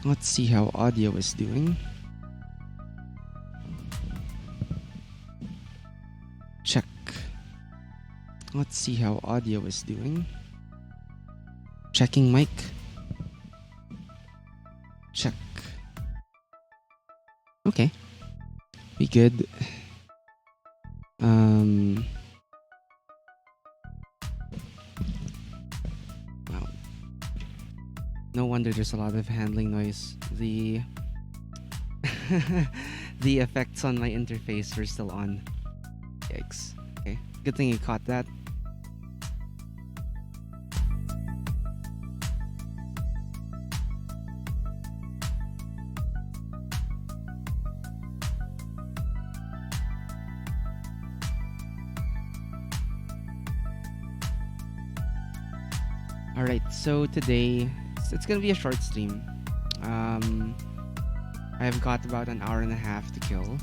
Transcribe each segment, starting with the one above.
Let's see how audio is doing. Check. Let's see how audio is doing. Checking mic. Check. Okay. Be good. Wow. No wonder there's a lot of handling noise. The the effects on my interface are still on. Yikes. Okay. Good thing you caught that. All right. So today it's gonna be a short stream. Um, I've got about an hour and a half to kill.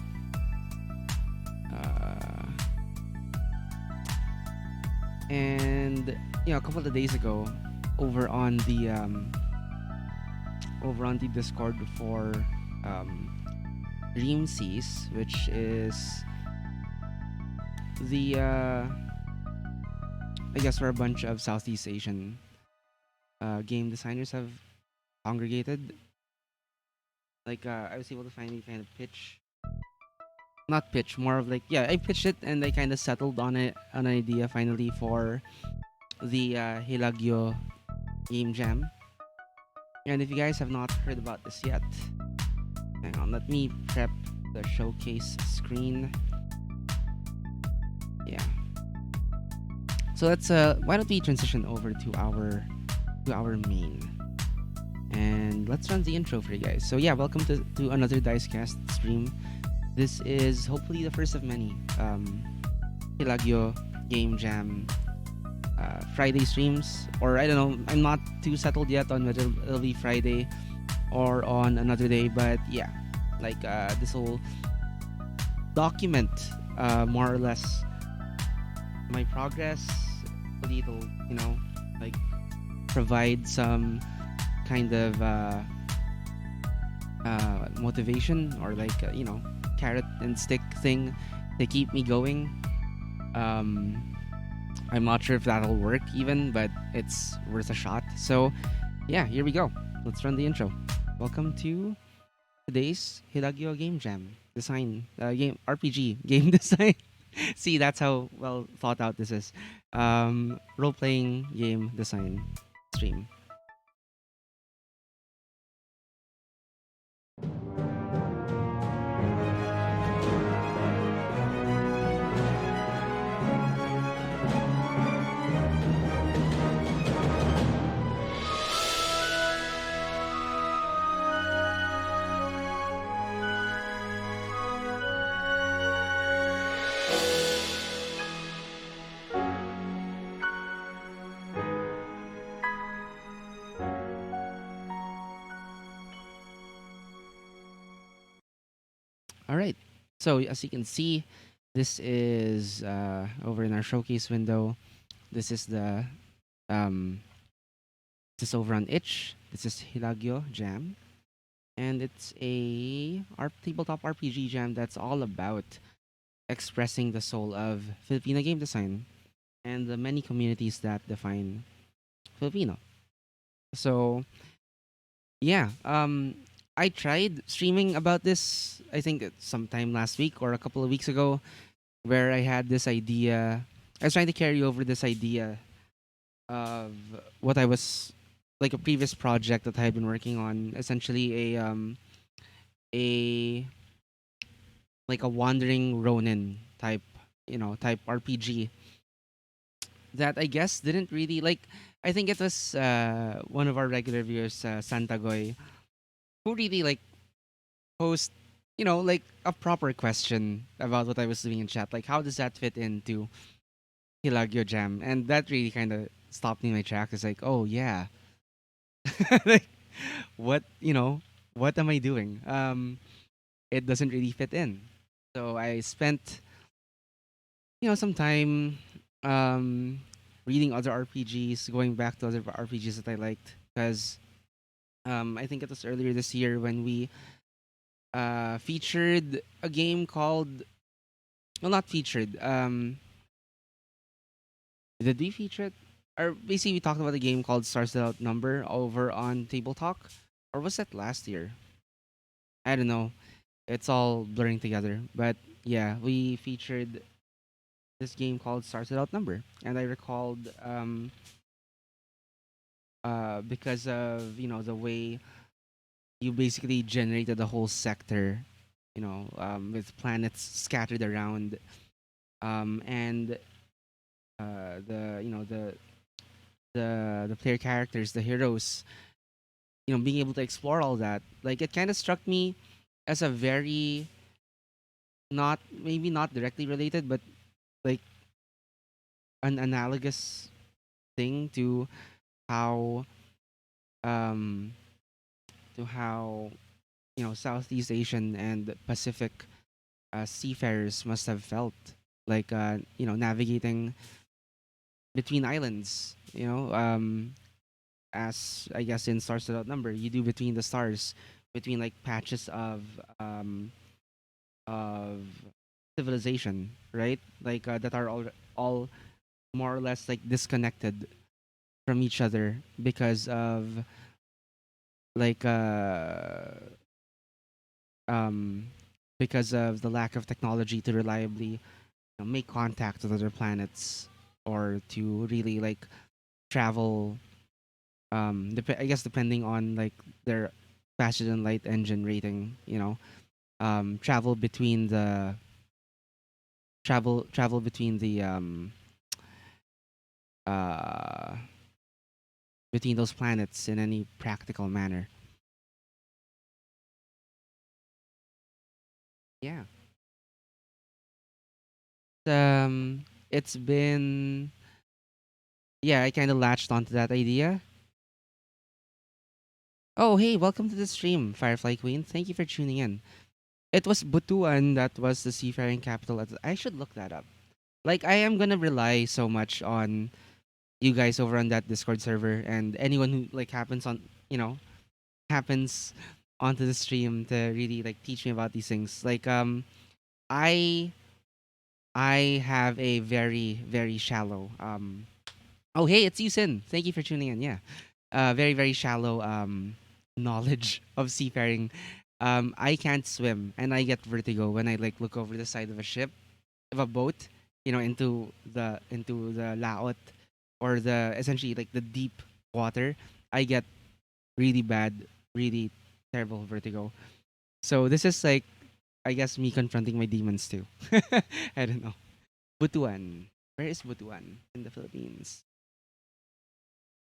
And a couple of days ago, over on the Discord for Dream Seas, which is the I guess where a bunch of Southeast Asian game designers have congregated. Like I was able to finally kind of pitch, not pitch, more of like, yeah, I pitched it and I kind of settled on an idea finally for the Hilagyo Game Jam. And if you guys have not heard about this yet, hang on, let me prep the showcase screen. Yeah. So let's why don't we transition over to our main. And let's run the intro for you guys. So yeah, welcome to another Dicecast stream. This is hopefully the first of many Hilagyo Game Jam Friday streams, or I don't know, I'm not too settled yet on whether it'll be Friday or on another day, but yeah, like this will document more or less my progress. Hopefully it'll, like provide some kind of motivation, or like carrot and stick thing to keep me going. I'm not sure if that'll work even, but it's worth a shot. So yeah, here we go. Let's run the intro. Welcome to today's Hilagyo Game Jam design game RPG game design. See, that's how well thought out this is. Role playing game design stream. All right. So as you can see, this is over in our showcase window. This is the um, this is over on Itch. This is Hilagyo Jam, and it's a tabletop RPG jam that's all about expressing the soul of Filipino game design and the many communities that define Filipino. So yeah, I tried streaming about this. I think sometime last week or a couple of weeks ago, where I had this idea. I was trying to carry over this idea of what I was, like, a previous project that I had been working on, essentially a like a wandering Ronin type, type RPG that I guess didn't really like. I think it was one of our regular viewers, Santagoy, who really like posed, like a proper question about what I was doing in chat. Like, how does that fit into Hilagyo Jam? And that really kind of stopped me in my tracks. It's like, oh yeah, like what what am I doing? It doesn't really fit in. So I spent some time reading other RPGs, going back to other RPGs that I liked, because I think it was earlier this year when we featured a game called, well, not featured. Did we feature it? Or basically, we talked about a game called Stars Without Number over on Table Talk, or was that last year? I don't know. It's all blurring together. But yeah, we featured this game called Stars Without Number, and I recalled because of the way you basically generated a whole sector, with planets scattered around, and the you know the player characters, the heroes, being able to explore all that. Like it kind of struck me as a very, not maybe not directly related, but like an analogous thing how um to how Southeast Asian and Pacific seafarers must have felt like navigating between islands. As I guess in Stars Without Number, you do between the stars, between like patches of civilization, right? Like that are all more or less like disconnected from each other because of like um because of the lack of technology to reliably make contact with other planets, or to really like travel, I guess depending on like their faster than light engine rating, travel between the travel between the uh between those planets in any practical manner. Yeah. It's been, yeah, I kind of latched onto that idea. Oh, hey, welcome to the stream, Firefly Queen. Thank you for tuning in. It was Butuan that was the seafaring capital. I should look that up. Like, I am gonna rely so much on you guys over on that Discord server, and anyone who like happens onto the stream to really like teach me about these things. Like, I I have a very very shallow. Oh, hey, it's you, Sin. Thank you for tuning in. Yeah, very very shallow knowledge of seafaring. I can't swim, and I get vertigo when I like look over the side of a ship, of a boat, into the laot, or the essentially like the deep water. I get really bad, really terrible vertigo. So this is like, I guess, me confronting my demons too. I don't know. Butuan. Where is Butuan in the Philippines?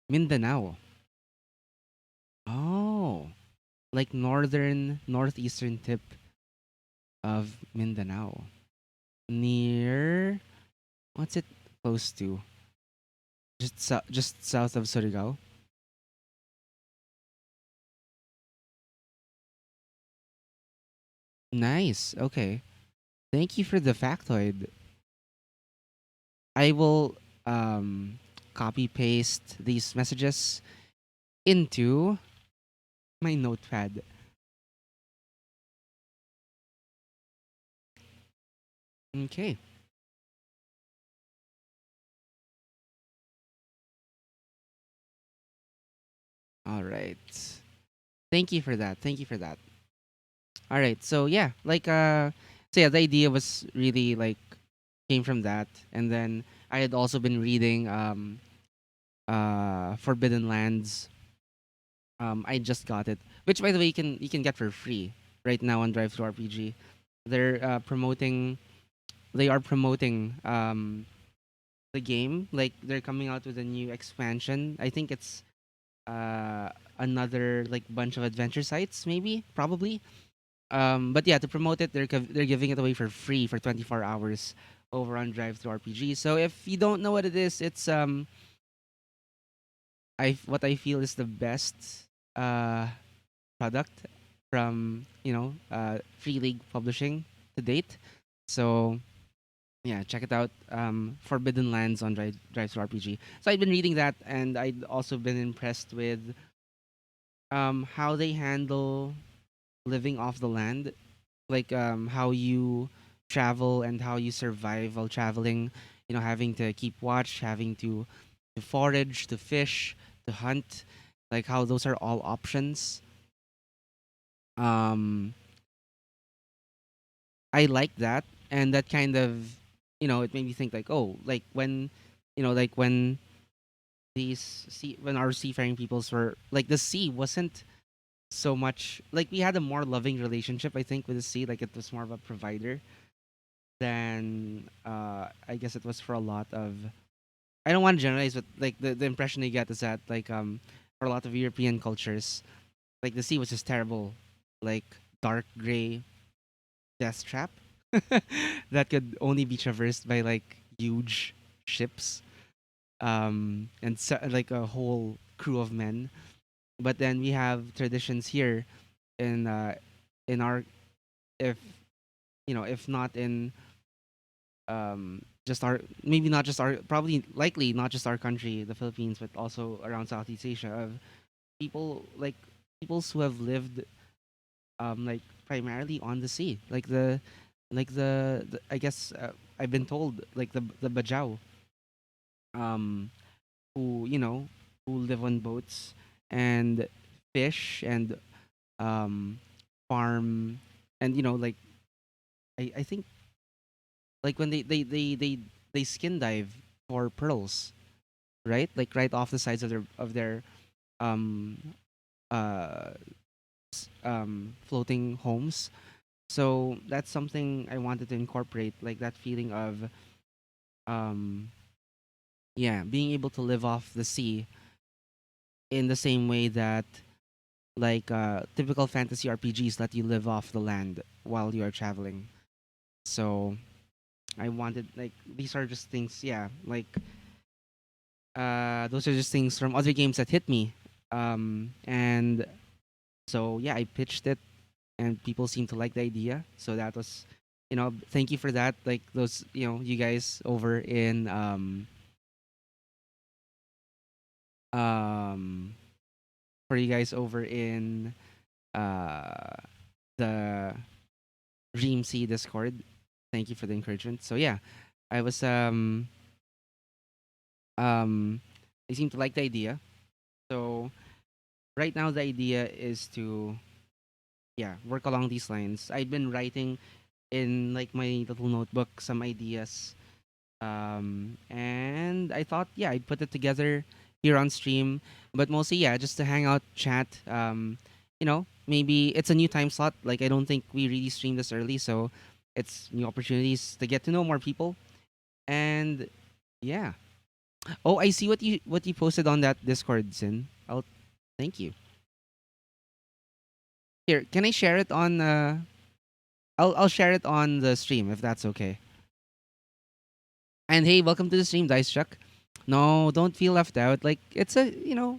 Mindanao. Oh, like northeastern tip of Mindanao. Near, what's it close to? Just south of Surigao. Nice. Okay. Thank you for the factoid. I will copy paste these messages into my notepad. Okay. All right. Thank you for that. Thank you for that. All right. So yeah, so yeah, the idea was really like came from that, and then I had also been reading Forbidden Lands. I just got it, which by the way you can get for free right now on Drive Thru RPG. They're promoting. They are promoting the game. Like they're coming out with a new expansion. I think it's uh another like bunch of adventure sites, maybe, probably. But yeah, to promote it, they're giving it away for free for 24 hours over on Drive Thru RPG. So if you don't know what it is, it's what I feel is the best uh product from Free League Publishing to date. So yeah, check it out. Forbidden Lands on Drive Thru RPG. So I've been reading that, and I'd also been impressed with how they handle living off the land, like how you travel and how you survive while traveling. You know, having to keep watch, having to forage, to fish, to hunt, like how those are all options. Um, I like that, and that kind of, it made me think like, oh, like when, like when when our seafaring peoples were like, the sea wasn't so much like, we had a more loving relationship, I think, with the sea. Like it was more of a provider than, I guess it was for a lot of, I don't want to generalize, but like the impression you get is that like, for a lot of European cultures, like the sea was just terrible, like dark gray death trap that could only be traversed by like huge ships, and so, like a whole crew of men. But then we have traditions here in, in our, if if not in, just our, maybe not just our, probably likely not just our country, the Philippines, but also around Southeast Asia, of people like peoples who have lived, like primarily on the sea, like the I guess, I've been told like the Bajau, um who, who live on boats and fish and, um farm, and like, I think, like when they skin dive for pearls, right? Like right off the sides of their um uh floating homes. So that's something I wanted to incorporate, like that feeling of, um yeah, being able to live off the sea in the same way that, like, typical fantasy RPGs let you live off the land while you are traveling. So I wanted, like, these are just things, yeah, like, those are just things from other games that hit me. And so yeah, I pitched it, and people seem to like the idea. So that was, thank you for that. Like those, you guys over in, um for you guys over in, uh the Dream C Discord. Thank you for the encouragement. So yeah, I was, um they seem to like the idea. So right now the idea is to, yeah, work along these lines. I've been writing in like my little notebook some ideas, and I thought, yeah, I'd put it together here on stream, but mostly, yeah, just to hang out, chat. Maybe it's a new time slot. Like I don't think we really stream this early, so it's new opportunities to get to know more people. And yeah. Oh, I see what you posted on that Discord, Sin. I'll thank you. Here, can I share it on? I'll share it on the stream if that's okay. And hey, welcome to the stream, Dice Chuck. No, don't feel left out. Like it's a,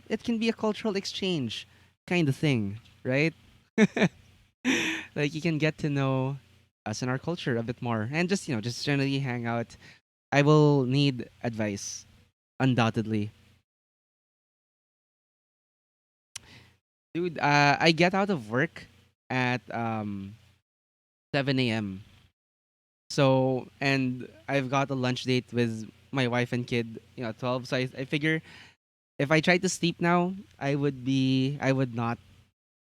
it can be a cultural exchange kind of thing, right? Like you can get to know us and our culture a bit more, and just, just generally hang out. I will need advice, undoubtedly, dude. I get out of work at 7 a.m. So, and I've got a lunch date with my wife and kid, at 12. So I figure if I tried to sleep now, I would not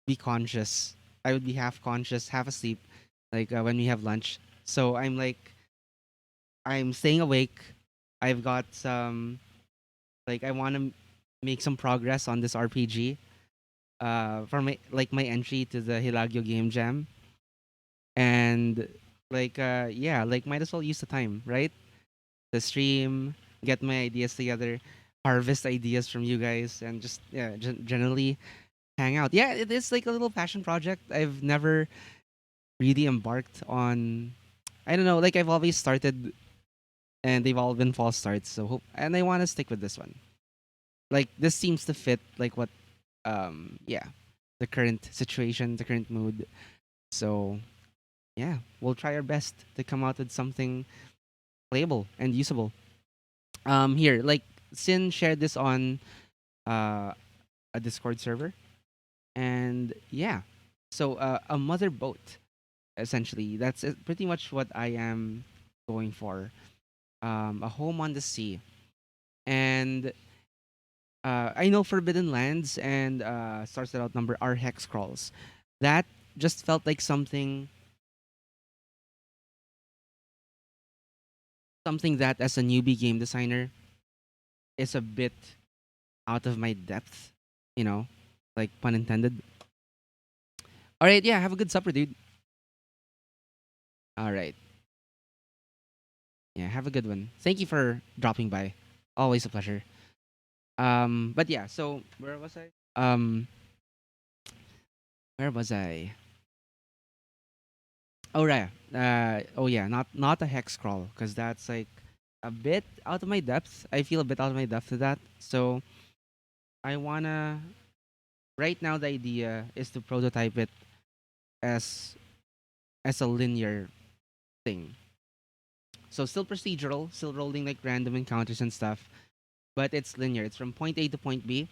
be conscious. I would be half conscious, half asleep, like, when we have lunch. So I'm staying awake. I've got some, like, I want to make some progress on this RPG. For my entry to the Hilagyo Game Jam, and like, yeah, like might as well use the time, right? The stream, get my ideas together, harvest ideas from you guys, and just, yeah, generally hang out. Yeah, it is like a little passion project. I've never really embarked on. I don't know. Like I've always started, and they've all been false starts. So and I want to stick with this one. Like this seems to fit like what, yeah, the current situation, the current mood. So yeah, we'll try our best to come out with something playable and usable. Here, like Sin shared this on, uh a Discord server, And yeah, so a mother boat essentially. That's pretty much what I am going for. A home on the sea, and I know Forbidden Lands and Started Out Number are hex crawls. That just felt like something that as a newbie game designer is a bit out of my depth, you know, like pun intended. All right, yeah, have a good supper, dude. All right, yeah, have a good one. Thank you for dropping by. Always a pleasure. But yeah, so where was I? Where was I? Oh right. Oh yeah, not a hex crawl because that's like a bit out of my depth. I feel a bit out of my depth to that. So I wanna right now the idea is to prototype it as as a linear thing. So still procedural, still rolling like random encounters and stuff, but it's linear. It's from point A to point B.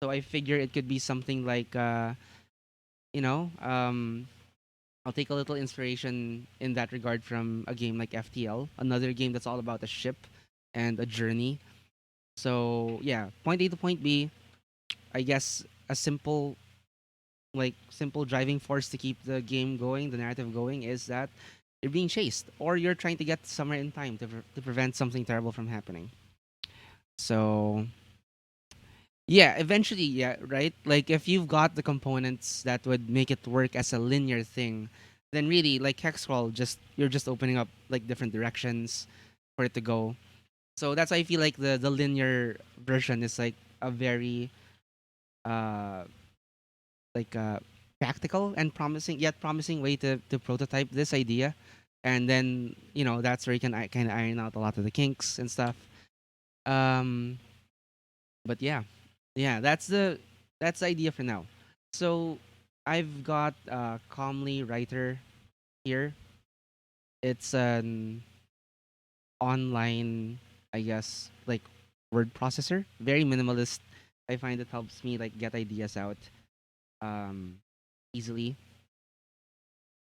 So I figure it could be something like you know, I'll take a little inspiration in that regard from a game like FTL, another game that's all about a ship and a journey. So yeah, point A to point B. I guess a simple driving force to keep the game going, the narrative going, is that you're being chased or you're trying to get somewhere in time to prevent something terrible from happening. So yeah, eventually, yeah, right. Like if you've got the components that would make it work as a linear thing, then really like Hexcrawl, just you're just opening up like different directions for it to go. So that's why I feel like the linear version is like a very uh like practical and promising yet promising way to prototype this idea, and then that's where you can kind of iron out a lot of the kinks and stuff. Um, but yeah, yeah, that's the idea for now. So I've got Calmly Writer here. It's an online, I guess, like word processor, very minimalist. I find it helps me like get ideas out um easily.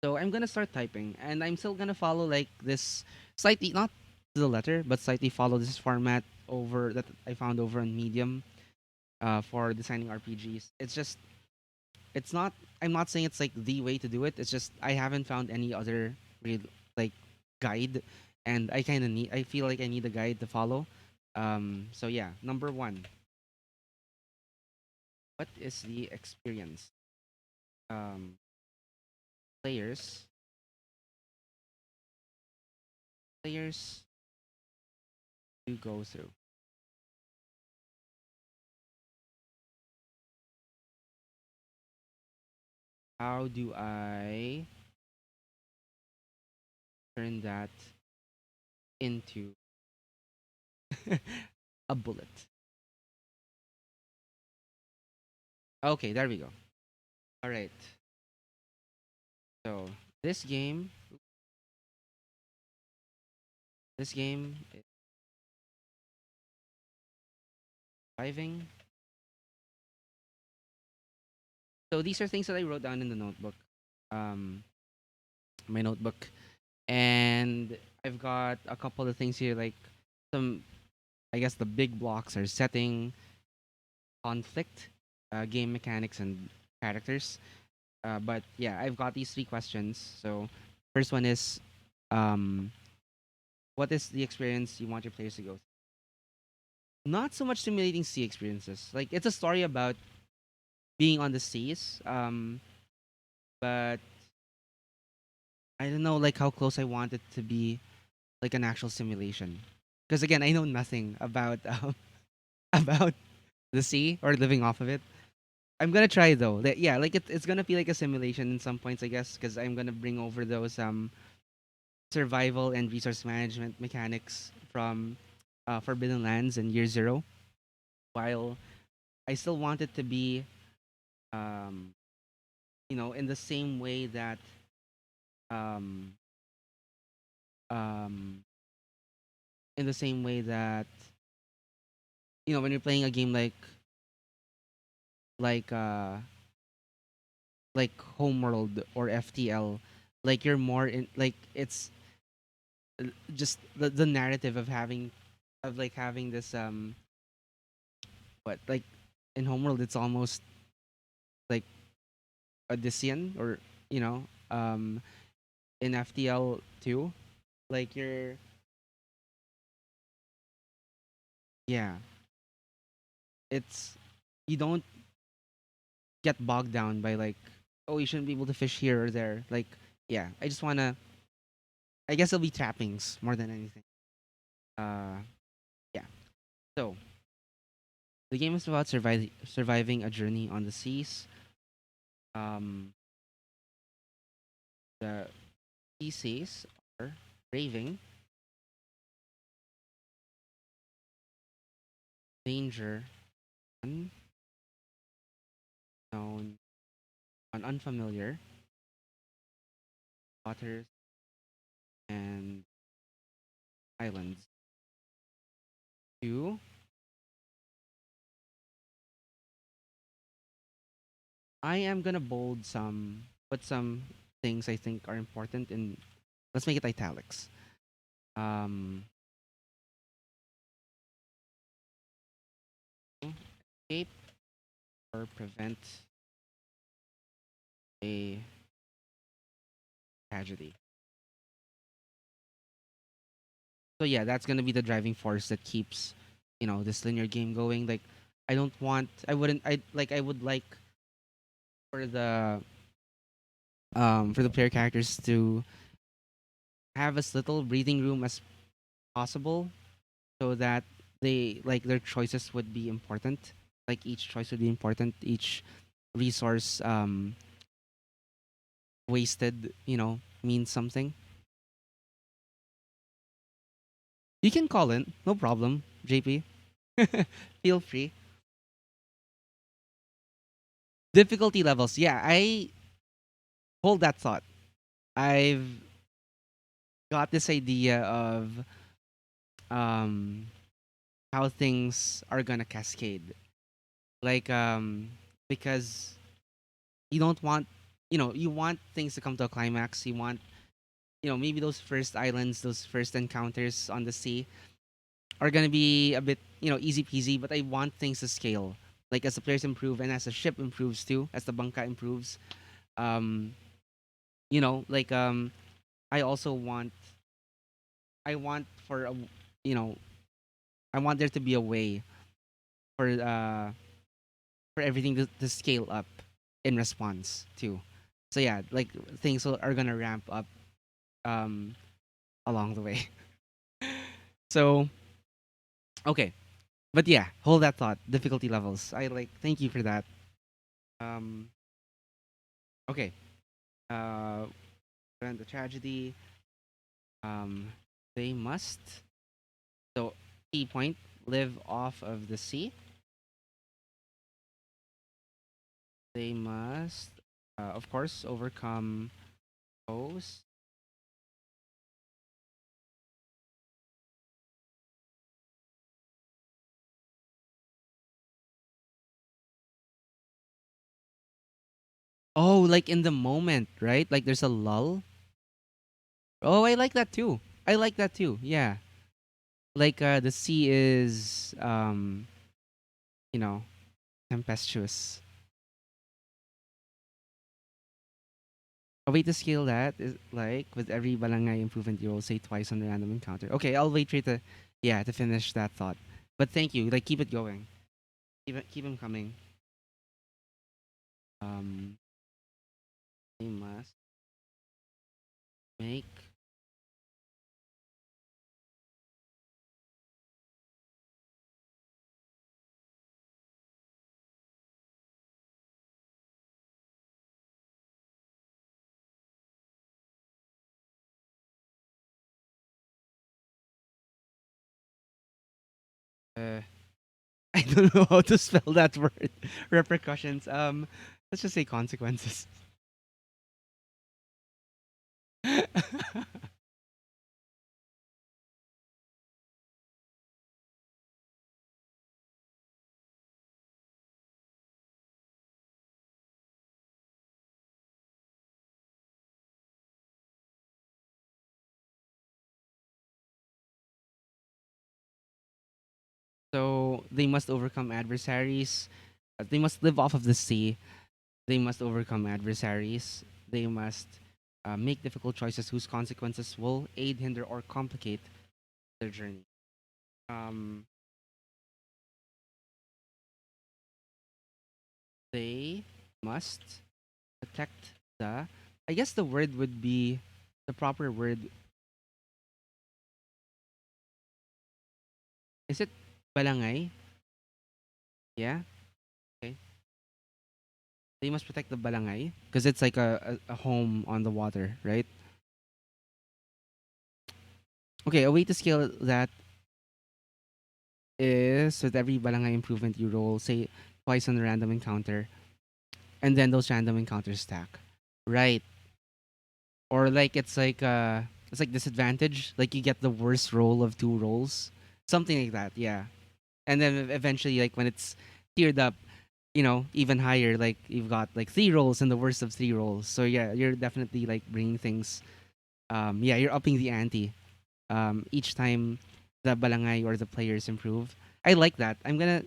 So I'm gonna start typing, and I'm still gonna follow like this slightly, not to the letter, but slightly follow this format over that I found over on Medium for designing RPGs. It's just it's not. I'm not saying it's like the way to do it. It's just I haven't found any other real like guide, and I kind of need. I feel like I need a guide to follow. So yeah, number one, what is the experience um, players players do go through? How do I turn that into a bullet? Okay, there we go. All right. So this game, this game is surviving. So these are things that I wrote down in the notebook, um, my notebook, and I've got a couple of things here, like some. I guess the big blocks are setting, conflict, game mechanics, and characters. But yeah, I've got these three questions. So first one is, um, what is the experience you want your players to go through? Not so much simulating sea experiences. Like it's a story about being on the seas. But I don't know like how close I want it to be like an actual simulation. Because again, I know nothing about about the sea or living off of it. I'm gonna try though. Yeah, like it's gonna be like a simulation in some points, I guess, because I'm gonna bring over those survival and resource management mechanics from Forbidden Lands and Year Zero, while I still want it to be um, in the same way that um, um, in the same way that when you're playing a game like like Homeworld or FTL, like you're more in like it's just the narrative of having this what like in Homeworld it's almost like Odyssean or you know um in FTL too, like you're yeah, it's you don't get bogged down by like, oh, you shouldn't be able to fish here or there. Like, yeah, I just wanna. I guess it'll be trappings more than anything. Uh, yeah. So the game is about surviving a journey on the seas. Um, the PCs are raving, danger, unknown, unfamiliar waters and islands. Two, I am gonna put some things I think are important in. Let's make it italics. Um, escape or prevent a tragedy. So yeah, that's gonna be the driving force that keeps, this linear game going. Like, I would like for the player characters to have as little breathing room as possible, so that their choices would be important. Like each choice would be important. Each resource wasted, means something. You can call in, no problem, JP. Feel free. Difficulty levels. Yeah, I hold that thought. I've got this idea of um how things are gonna cascade. Like because you don't want you want things to come to a climax. You want maybe those first islands, those first encounters on the sea are gonna be a bit easy peasy. But I want things to scale. Like as the players improve and as the ship improves too, as the bunka improves. Um, like I also want I want for a you know I want there to be a way for uh for everything to scale up in response too. So yeah, like things are gonna ramp up um along the way. So okay, but yeah, hold that thought. Difficulty levels. I like. Thank you for that. Um. Okay. Uh. And the tragedy. Um. They must. So key point. Live off of the sea. They must. Of course, overcome foes. Oh, like in the moment, right? Like there's a lull. Oh, I like that too. I like that too. Yeah. Like the sea is you know, tempestuous. A way to scale that is like with every balangay improvement you roll, say twice on the random encounter. Okay, I'll wait for you to finish that thought. But thank you. Like keep it going. Keep them coming. Um they must make uh I don't know how to spell that word. Repercussions. Let's just say consequences. They must overcome adversaries. They must live off of the sea. They must overcome adversaries. They must make difficult choices whose consequences will aid, hinder, or complicate their journey. Um, they must protect the. I guess the word would be the proper word. Is it balangay? Yeah. Okay. They must protect the balangay because it's like a home on the water, right? Okay, a way to scale that is with every balangay improvement you roll, say twice on a random encounter, and then those random encounters stack. Right. Or like it's like disadvantage. Like you get the worst roll of two rolls. Something like that, yeah. And then eventually like when it's tiered up, even higher, like you've got like three rolls and the worst of three rolls. So yeah, you're definitely like bringing things yeah, you're upping the ante each time the balangay or the players improve. I like that. I'm gonna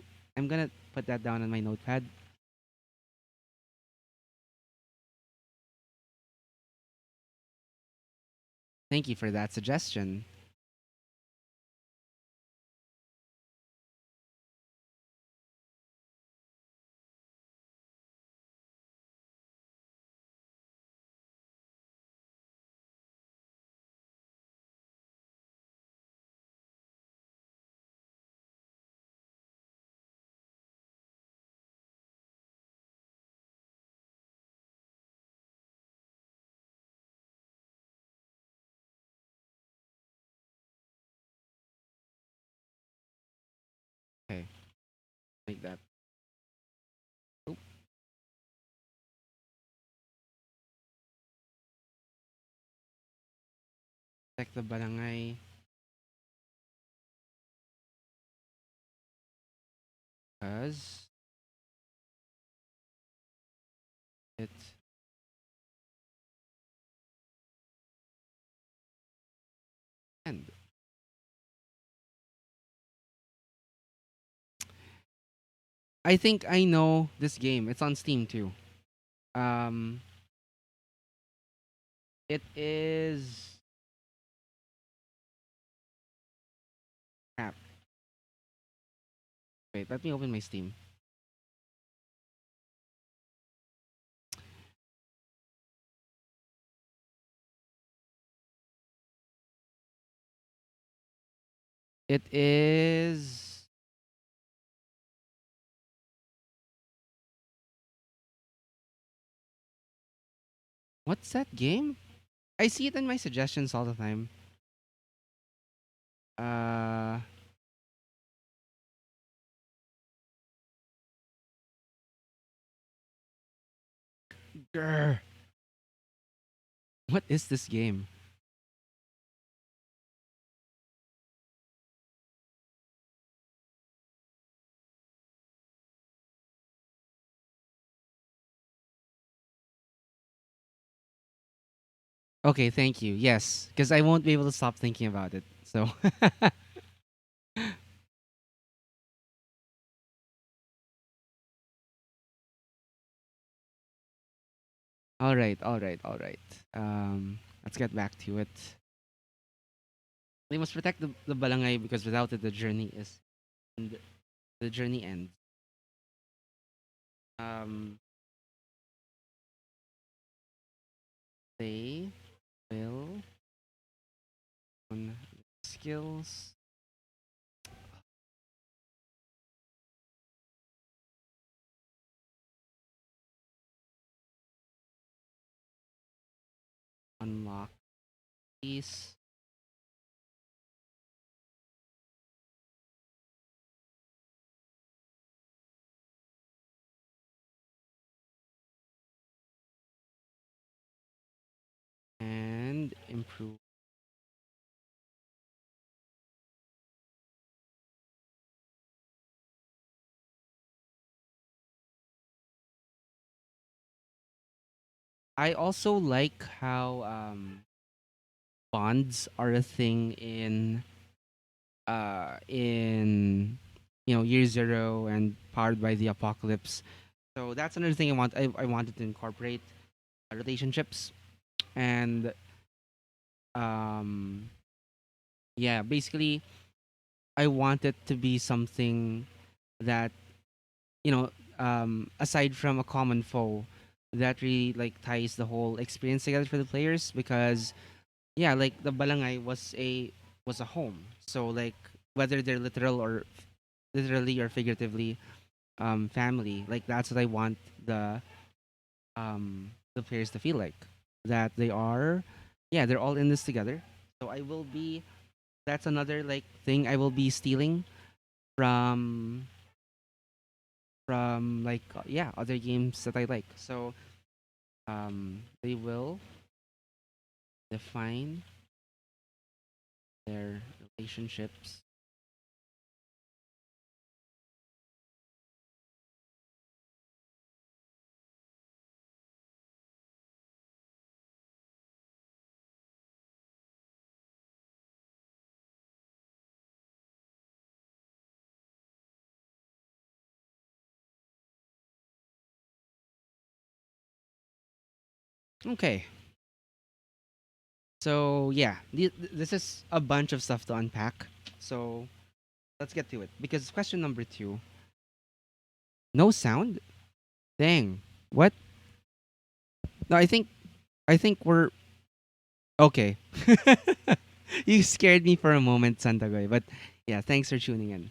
put that down on my notepad. Thank you for that suggestion. Okay, like that. Oh, check the barangay because it end. I think I know this game. It's on Steam too. Um, it is crap. Wait, let me open my Steam. It is what's that game? I see it in my suggestions all the time. Uh, grr. What is this game? Okay, thank you. Yes, because I won't be able to stop thinking about it. So, all right, all right, all right. Let's get back to it. They must protect the balangay because without it, the journey is and the journey ends. Um, they will on skills unlock these and improve. I also like how bonds are a thing in Year Zero and Powered by the Apocalypse. So that's another thing I wanted to incorporate relationships and um yeah, basically I want it to be something that you know aside from a common foe that really like ties the whole experience together for the players because yeah, like the balangay was a home. So like whether they're literally or figuratively family, like that's what I want the players to feel like that they are yeah, they're all in this together. So I will be that's another like thing I will be stealing from like yeah, other games that I like. So they will define their relationships. Okay. So yeah, this is a bunch of stuff to unpack. So let's get to it because question number 2, no sound. Dang. What? No, I think we're okay. You scared me for a moment, Santagoy, but yeah, thanks for tuning in.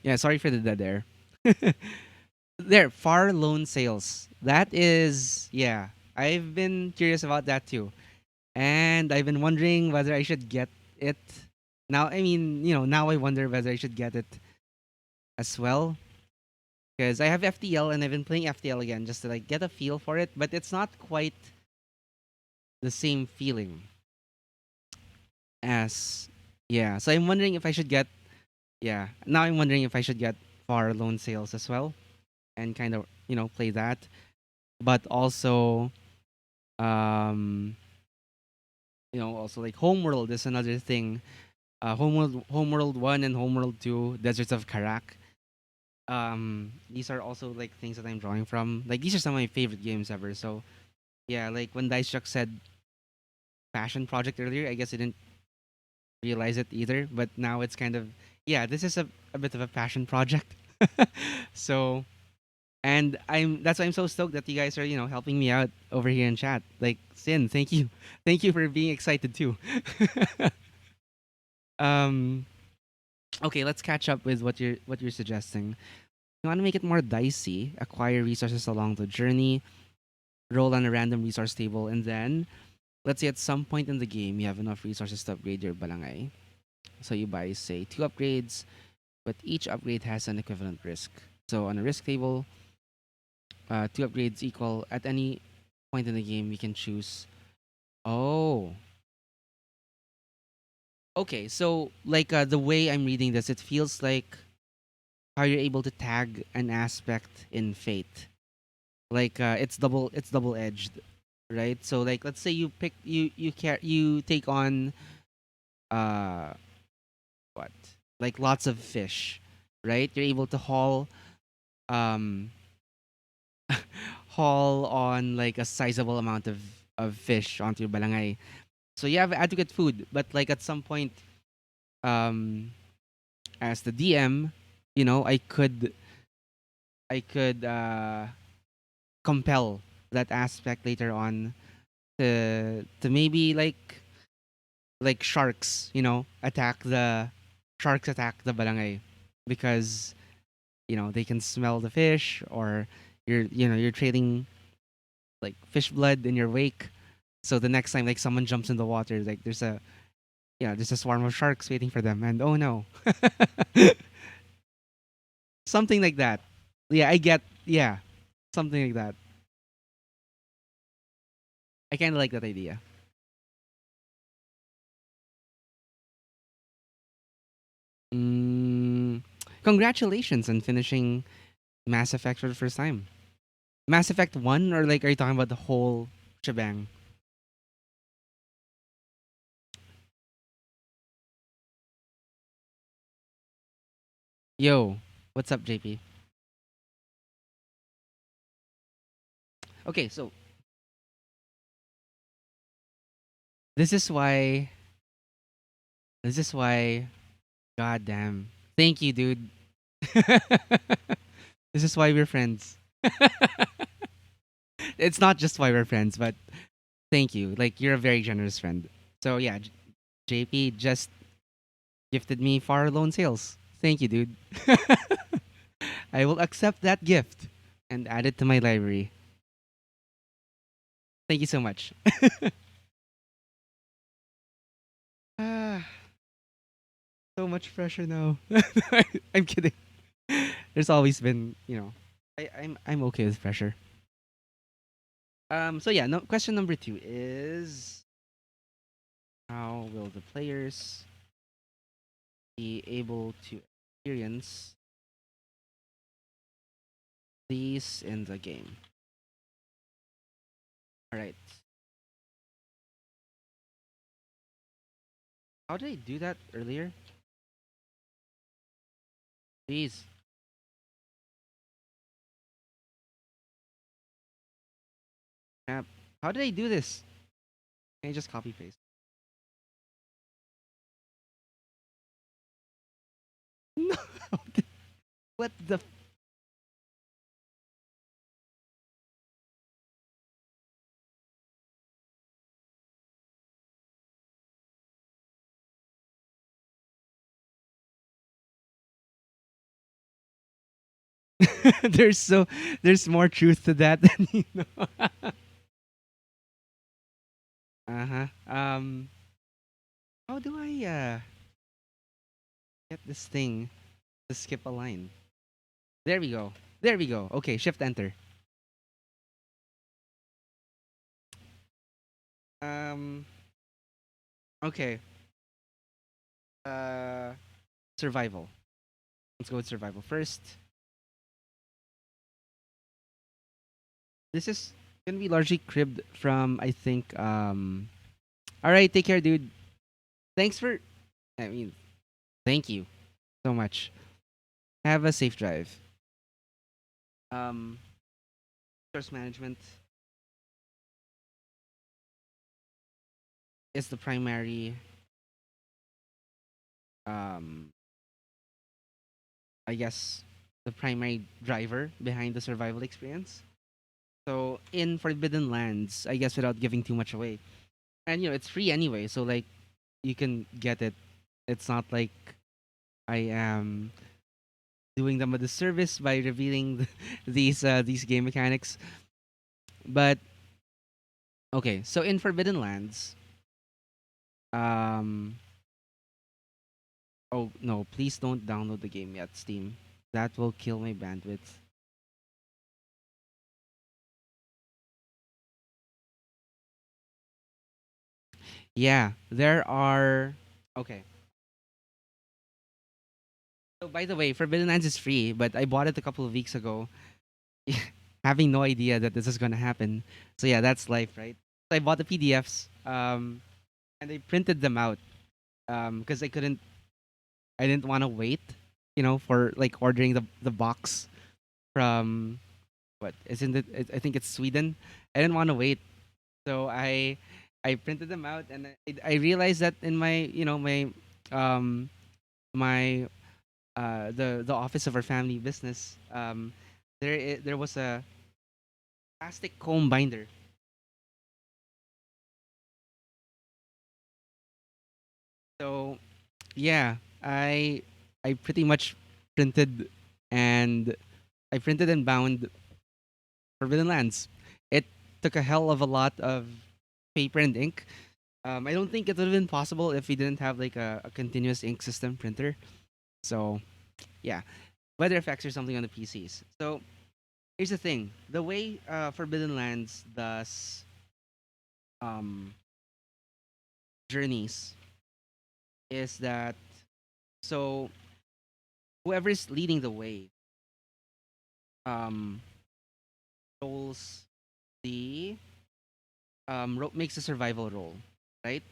Yeah, sorry for the dead air. There, far loan sales. That is, yeah, I've been curious about that too, and I've been wondering whether I should get it. Now, I mean, now I wonder whether I should get it as well because I have FTL and I've been playing FTL again just to like get a feel for it, but it's not quite the same feeling as yeah. So I'm wondering if I should get yeah. Now I'm wondering if I should get far loan sales as well and kind of play that, but also um also like Homeworld is another thing. Homeworld 1 and Homeworld 2, Deserts of Karak. These are also like things that I'm drawing from. Like these are some of my favorite games ever. So yeah, like when Dice Chuck said passion project earlier, I guess I didn't realize it either. But now it's kind of yeah, this is a bit of a passion project. So and that's why I'm so stoked that you guys are helping me out over here in chat. Like Sin, thank you, thank you for being excited too. um, okay, let's catch up with what you're suggesting. You want to make it more dicey, acquire resources along the journey, roll on a random resource table, and then let's say at some point in the game you have enough resources to upgrade your balangay. So you buy, say, 2 upgrades, but each upgrade has an equivalent risk. So on a risk table, 2 upgrades equal at any point in the game you can choose. Oh, okay. So like the way I'm reading this, it feels like how you're able to tag an aspect in Fate. Like it's double edged, right? So like let's say you pick you take on uh what like lots of fish, right? You're able to um haul on like a sizable amount of fish onto your balangay. So you have adequate food, but like at some point, um, as the DM, I could compel that aspect later on to maybe like sharks attack the balangay because they can smell the fish or you're trading like fish blood in your wake. So the next time like someone jumps in the water, like there's a swarm of sharks waiting for them, and oh no, something like that. Yeah, I get. Yeah, something like that. I kind of like that idea. Mm, congratulations on finishing Mass Effect for the first time. Mass Effect 1, or like, are you talking about the whole shebang? Yo, what's up, JP? Okay, so this is why. This is why. Goddamn. Thank you, dude. This is why we're friends. It's not just why we're friends, but thank you. Like you're a very generous friend. So yeah, JP just gifted me far loan sales. Thank you, dude. I will accept that gift and add it to my library. Thank you so much. Ah, so much pressure now. I'm kidding. There's always been, I'm okay with pressure. So yeah, no, question number 2 is how will the players be able to experience these in the game? All right. How did I do that earlier? Please. Crap. How did I do this? Can I just copy paste? No. What the? there's so there's more truth to that than you know. Uh huh. How do I get this thing to skip a line? There we go. There we go. Okay, shift enter. Um. Okay. Uh. Survival. Let's go with survival first. This is gonna be largely cribbed from I think. All right. Take care, dude. Thanks for. I mean, thank you so much. Have a safe drive. Um. Resource management is the primary. Um. I guess the primary driver behind the survival experience. So in Forbidden Lands, I guess without giving too much away, and it's free anyway, so like you can get it. It's not like I am doing them a disservice by revealing these game mechanics. But okay, so in Forbidden Lands, um, oh no, please don't download the game yet, Steam. That will kill my bandwidth. Yeah, there are. Okay. So by the way, Forbidden Lands is free, but I bought it a couple of weeks ago, having no idea that this is gonna happen. So yeah, that's life, right? So I bought the PDFs, and I printed them out, because I didn't want to wait, for like ordering the box from what isn't it? I think it's Sweden. I didn't want to wait, so I printed them out, and I realized that in my um my the office of our family business, there was a plastic comb binder. So yeah, I pretty much printed and printed and bound Forbidden Lands. It took a hell of a lot of paper and ink. I don't think it would have been possible if we didn't have like a continuous ink system printer. So yeah, weather effects or something on the PCs. So here's the thing: the way Forbidden Lands does um, journeys is that, so whoever's leading the way um, rolls the makes a survival roll, right?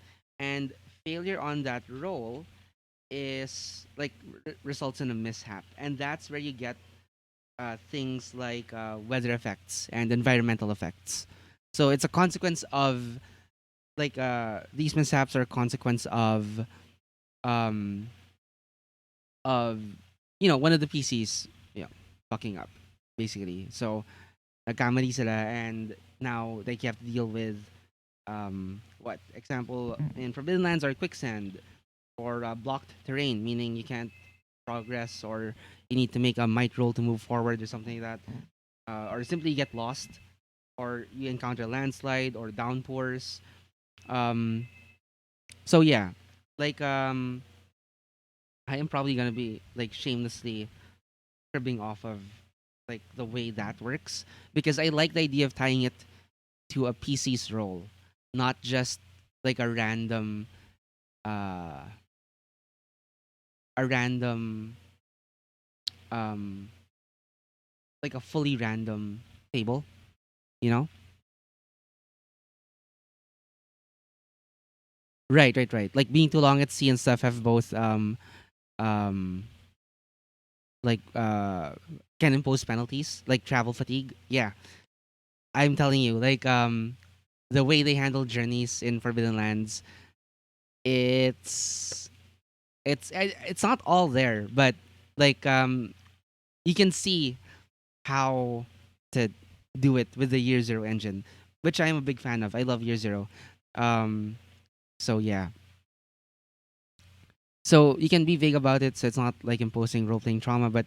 And failure on that roll this like results in a mishap, and that's where you get things like weather effects and environmental effects. So it's a consequence of like these mishaps are a consequence um of one of the PCs fucking up basically. So nagkamali sila and now they have to deal with what example in Forbidden Lands are quicksand or blocked terrain, meaning you can't progress or you need to make a might roll to move forward or something like that, or simply get lost or you encounter landslide or downpours. Um, so yeah, like I am probably gonna be like shamelessly cribbing off of like the way that works because I like the idea of tying it to a PC's role, not just like uh a random um like a fully random table, you know? Right, right, right. Like being too long at sea and stuff have both um like can impose penalties like travel fatigue. Yeah. I'm telling you, like the way they handle journeys in Forbidden Lands, it's it's not all there, but like you can see how to do it with the Year Zero engine, which I'm a big fan of. I love Year Zero. Um so yeah. So you can be vague about it, so it's not like imposing role playing trauma, but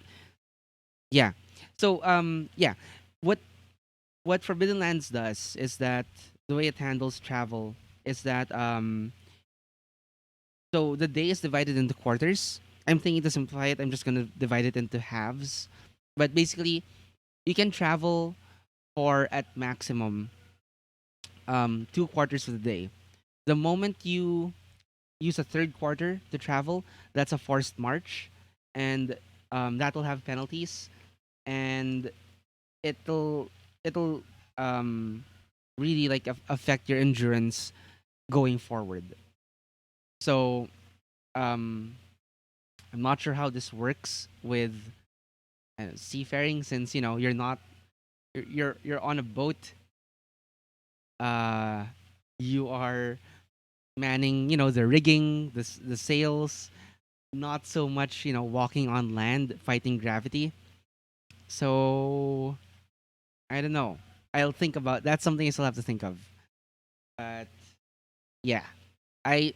yeah. So yeah. What Forbidden Lands does is that the way it handles travel is that so the day is divided into quarters. I'm thinking to simplify it, I'm just gonna divide it into halves. But basically you can travel for at maximum 2 quarters of the day. The moment you use a third quarter to travel, that's a forced march, and that will have penalties, and it'll it'll um, really like affect your endurance going forward. So um, I'm not sure how this works with seafaring, since you're not you're on a boat. Uh, you are manning the rigging, the sails, not so much walking on land fighting gravity. So I don't know. I'll think about that's something I still have to think of. But yeah, I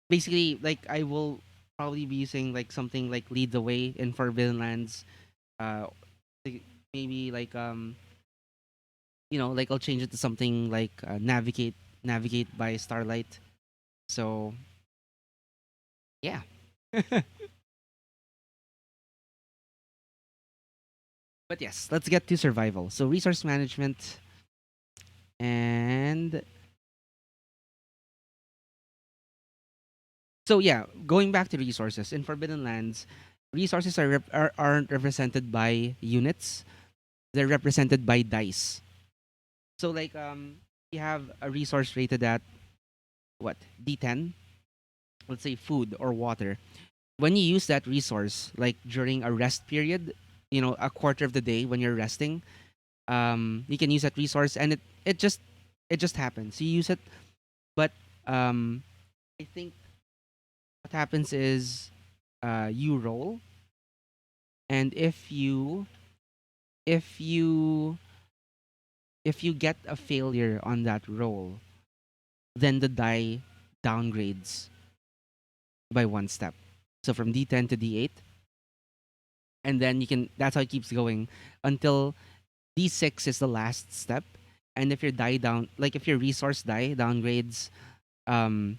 basically like I will probably be using like something like lead the way in Forbidden Lands. Uh, like, maybe like like I'll change it to something like navigate by starlight. So yeah. But yes, let's get to survival. So resource management and so yeah, going back to resources in Forbidden Lands, resources aren't represented by units; they're represented by dice. So like you have a resource rated at what D10, let's say food or water. When you use that resource, like during a rest period, a quarter of the day when you're resting, you can use that resource, and it just happens. You use it, but um, I think what happens is you roll, and if you if you get a failure on that roll, then the die downgrades by one step. So from D10 to D8, and then you can that's how it keeps going until D6 is the last step. And if your die down like if your resource die downgrades um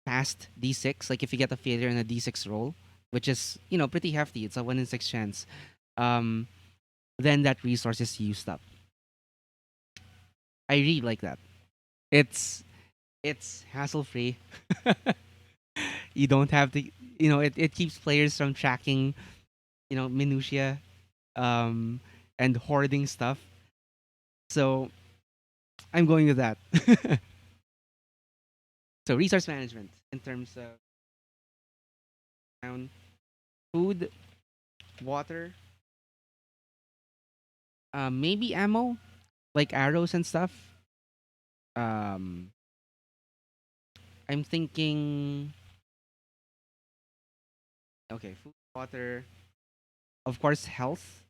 past D6, like if you get a failure in a D6 roll, which is, pretty hefty, it's a 1 in 6 chance. Um then that resource is used up. I really like that. It's hassle free. You don't have to it keeps players from tracking minutia um and hoarding stuff. So I'm going with that. So resource management in terms of down. Food, water, maybe ammo, like arrows and stuff. Um, I'm thinking, okay, food, water, of course, health.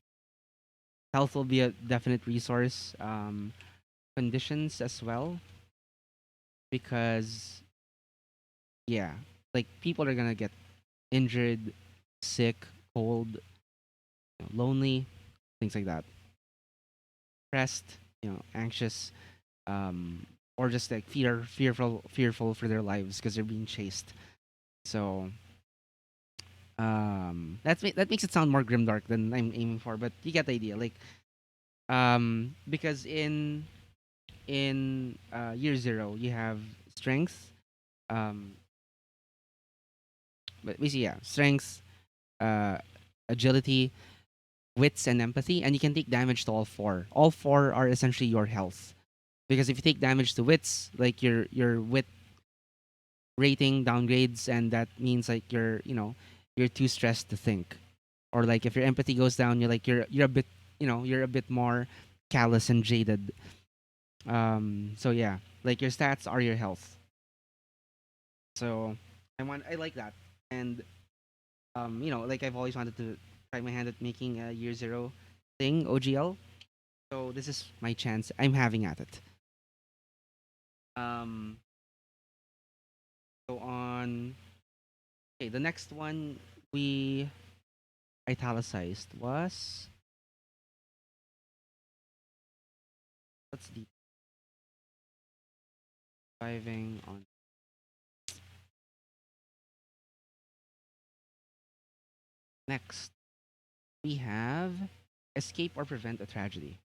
Health will be a definite resource. Conditions as well, because yeah, like people are gonna get injured, sick, cold, lonely, things like that. Depressed, anxious, or just like fearful for their lives because they're being chased. So that makes it sound more grimdark than I'm aiming for, but you get the idea. Like because in year zero you have strength, um, but basically yeah, strength, uh, agility, wits, and empathy, and you can take damage to all four. All four are essentially your health. Because if you take damage to wits, like your wit rating downgrades, and that means like you're too stressed to think. Or like if your empathy goes down, you're a bit you're a bit more callous and jaded. So yeah, like your stats are your health. So I like that. And like I've always wanted to try my hand at making a year zero thing, OGL. So this is my chance. I'm having at it. Um so on Okay, the next one we italicized was, let's deep diving on. Next we have escape or prevent a tragedy.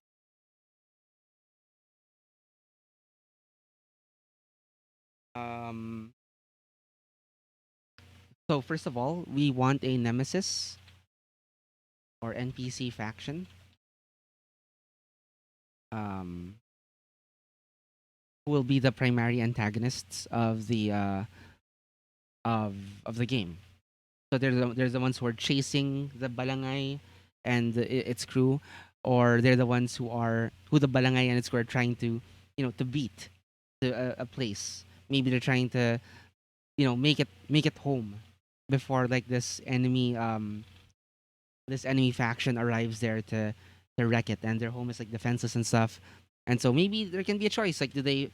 Um so first of all, we want a nemesis or NPC faction, um who will be the primary antagonists of the game. So they're the ones who are chasing the balangay and its crew, or they're the ones who the balangay and its crew are trying to to beat to a place. Maybe they're trying to make it home before like this enemy faction arrives there to wreck it, and their home is like defenses and stuff. And so maybe there can be a choice, like do they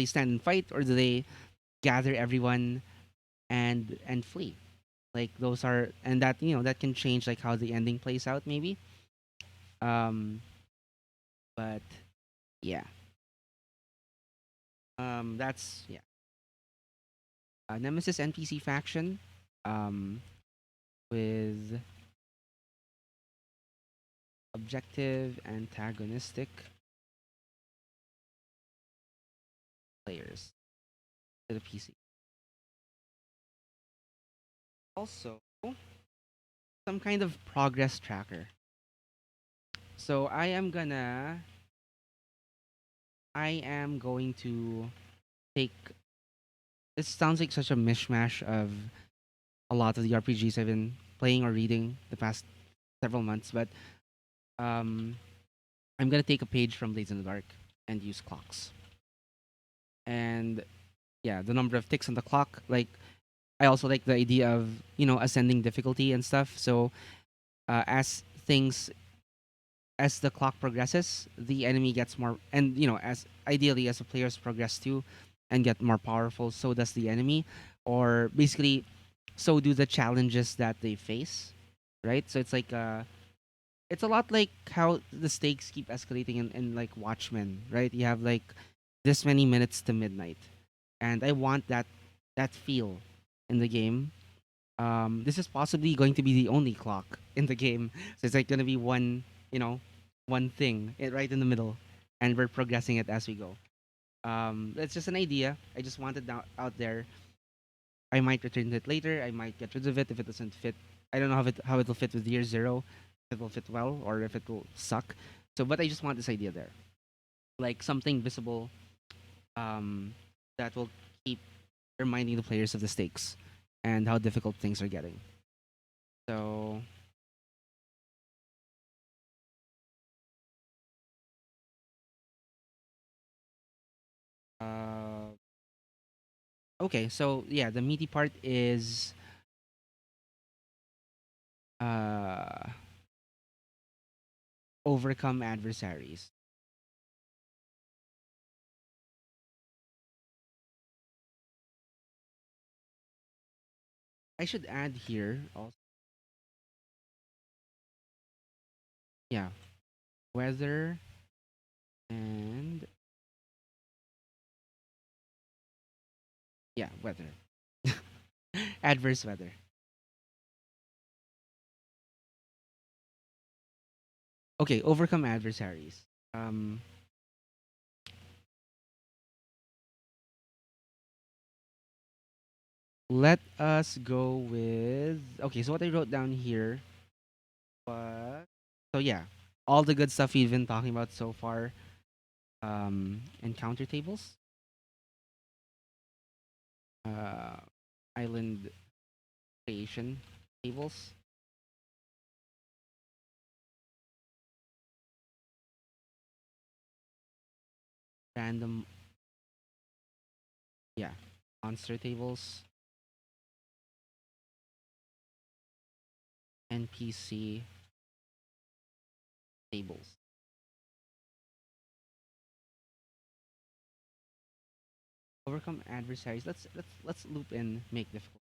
stand and fight, or do they gather everyone and flee. Like those are, and that that can change like how the ending plays out maybe. um but yeah, that's yeah, Nemesis NPC faction, um with objective antagonistic players to the PC. Also, some kind of progress tracker. So I am going to take, it sounds like such a mishmash of a lot of the RPGs I've been playing or reading the past several months, but um, I'm gonna take a page from Blades in the Dark and use clocks. And yeah, the number of ticks on the clock. Like I also like the idea of ascending difficulty and stuff. So as the clock progresses, the enemy gets more, and as ideally as the players progress too and get more powerful, so does the enemy, or basically, so do the challenges that they face, right? So it's a lot like how the stakes keep escalating in like Watchmen, right? You have like this many minutes to midnight, and I want that feel in the game. This is possibly going to be the only clock in the game, so it's like gonna be you know, one thing right in the middle, and we're progressing it as we go. It's just an idea. I just wanted out there. I might return to it later. I might get rid of it if it doesn't fit. I don't know how it'll fit with year zero, if it'll fit well or if it will suck. So, but I just want this idea there, like something visible, um, that will keep reminding the players of the stakes and how difficult things are getting. So, uh, okay. So yeah, the meaty part is uh, overcome adversaries. I should add here also. Yeah, weather and yeah, weather. Adverse weather. Okay, overcome adversaries. Um, Let us go with okay. So what I wrote down here was so yeah, all the good stuff we've been talking about so far. Encounter tables, uh, island creation tables, random yeah, monster tables, NPC tables. Overcome adversaries. Let's loop in make difficult.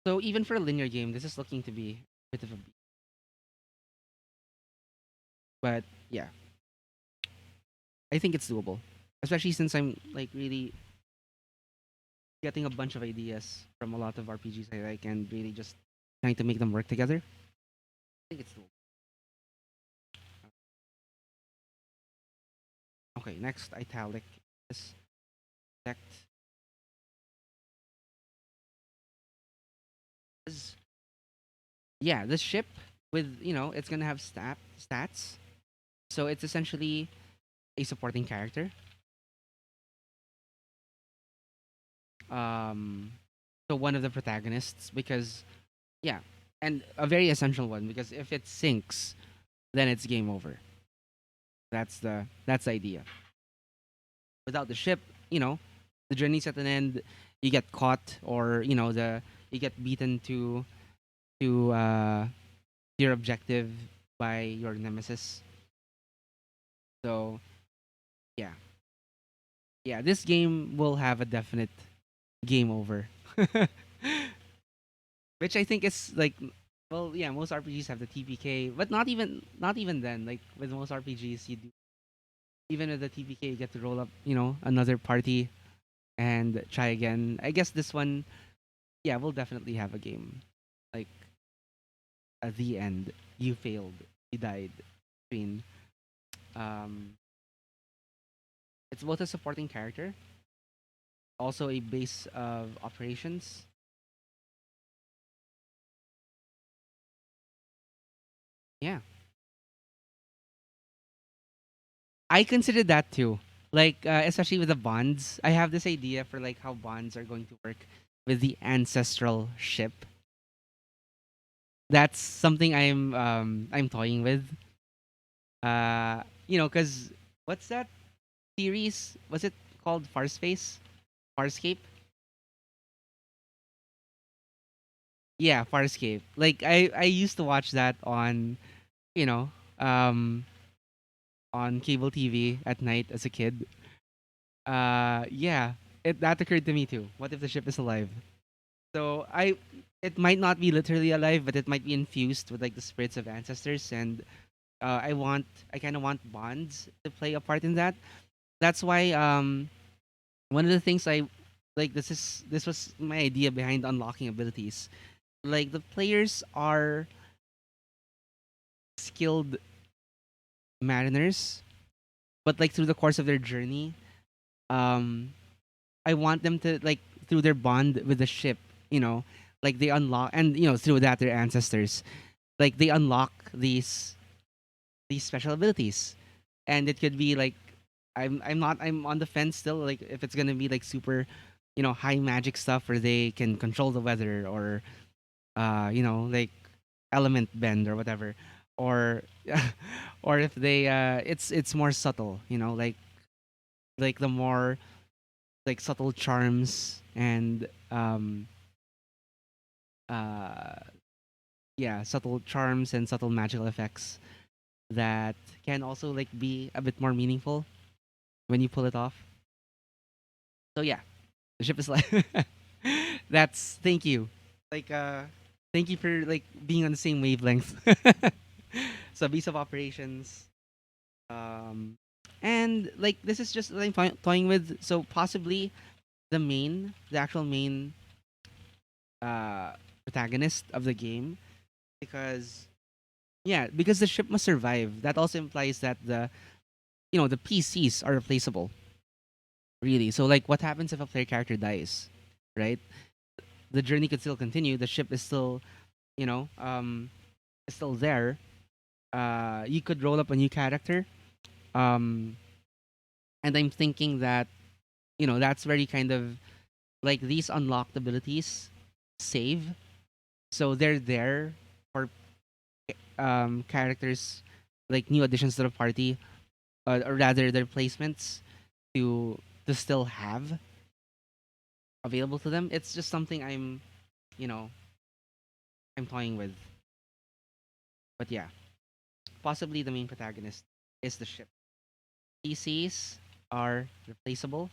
So even for a linear game, this is looking to be a bit of a but yeah, I think it's doable. Especially since I'm like really getting a bunch of ideas from a lot of RPGs I like and really just trying to make them work together. I think it's doable. Okay, next italic is protect is yeah, this ship with it's gonna have stats. So it's essentially a supporting character. Um so one of the protagonists because yeah, and a very essential one because if it sinks, then it's game over. That's the idea. Without the ship, you know, the journey's at an end. You get caught, or the you get beaten to your objective by your nemesis. So yeah, yeah, this game will have a definite game over, which I think is like, well, yeah, most RPGs have the TPK, but not even then. Like with most RPGs, you do even with the TPK, you get to roll up, another party and try again. I guess this one, yeah, we'll definitely have a game. Like at the end, you failed, you died. Screen. Um, it's both a supporting character, also a base of operations. Yeah, I considered that too. Like especially with the bonds, I have this idea for like how bonds are going to work with the ancestral ship. That's something I'm toying with. Because what's that series? Was it called Farspace? Farscape? Yeah, Farscape. Like I used to watch that on you know um on cable TV at night as a kid. Yeah, it that occurred to me too. What if the ship is alive? So it might not be literally alive, but it might be infused with like the spirits of ancestors, and I kind of want bonds to play a part in that. That's why one of the things I like this was my idea behind unlocking abilities. Like the players are skilled mariners, but like through the course of their journey, um, I want them to like through their bond with the ship, you know, like they unlock and through that their ancestors, like they unlock these special abilities, and it could be like I'm on the fence still. Like if it's gonna be like super, high magic stuff where they can control the weather or like element bend or whatever, or or if they it's more subtle, like the more like subtle charms and uh yeah, subtle charms and subtle magical effects that can also like be a bit more meaningful when you pull it off. So yeah, the ship is like that's thank you. Like thank you for like being on the same wavelength. So base of operations. And like this is just what I'm toying with. So possibly the actual main uh protagonist of the game, because yeah, because the ship must survive. That also implies that the PCs are replaceable, really. So like what happens if a player character dies, right? The journey could still continue. The ship is still, you know, um is still there. You could roll up a new character. Um and I'm thinking that, that's very kind of like these unlocked abilities save. So they're there for characters like new additions to the party, or rather their placements to still have available to them. It's just something you know I'm toying with. But yeah, possibly the main protagonist is the ship. PCs are replaceable.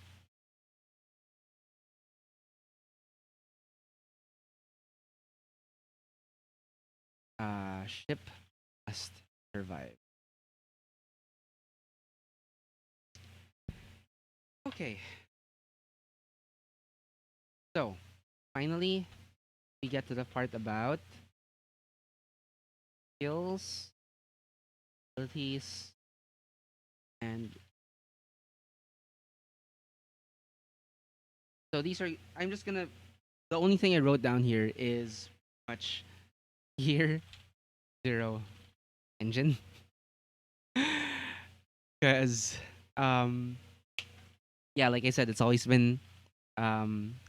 Ship must survive. Okay, so finally we get to the part about skills, abilities, and so these are. I'm just gonna. The only thing I wrote down here is much year zero engine, because um yeah, like I said, it's always been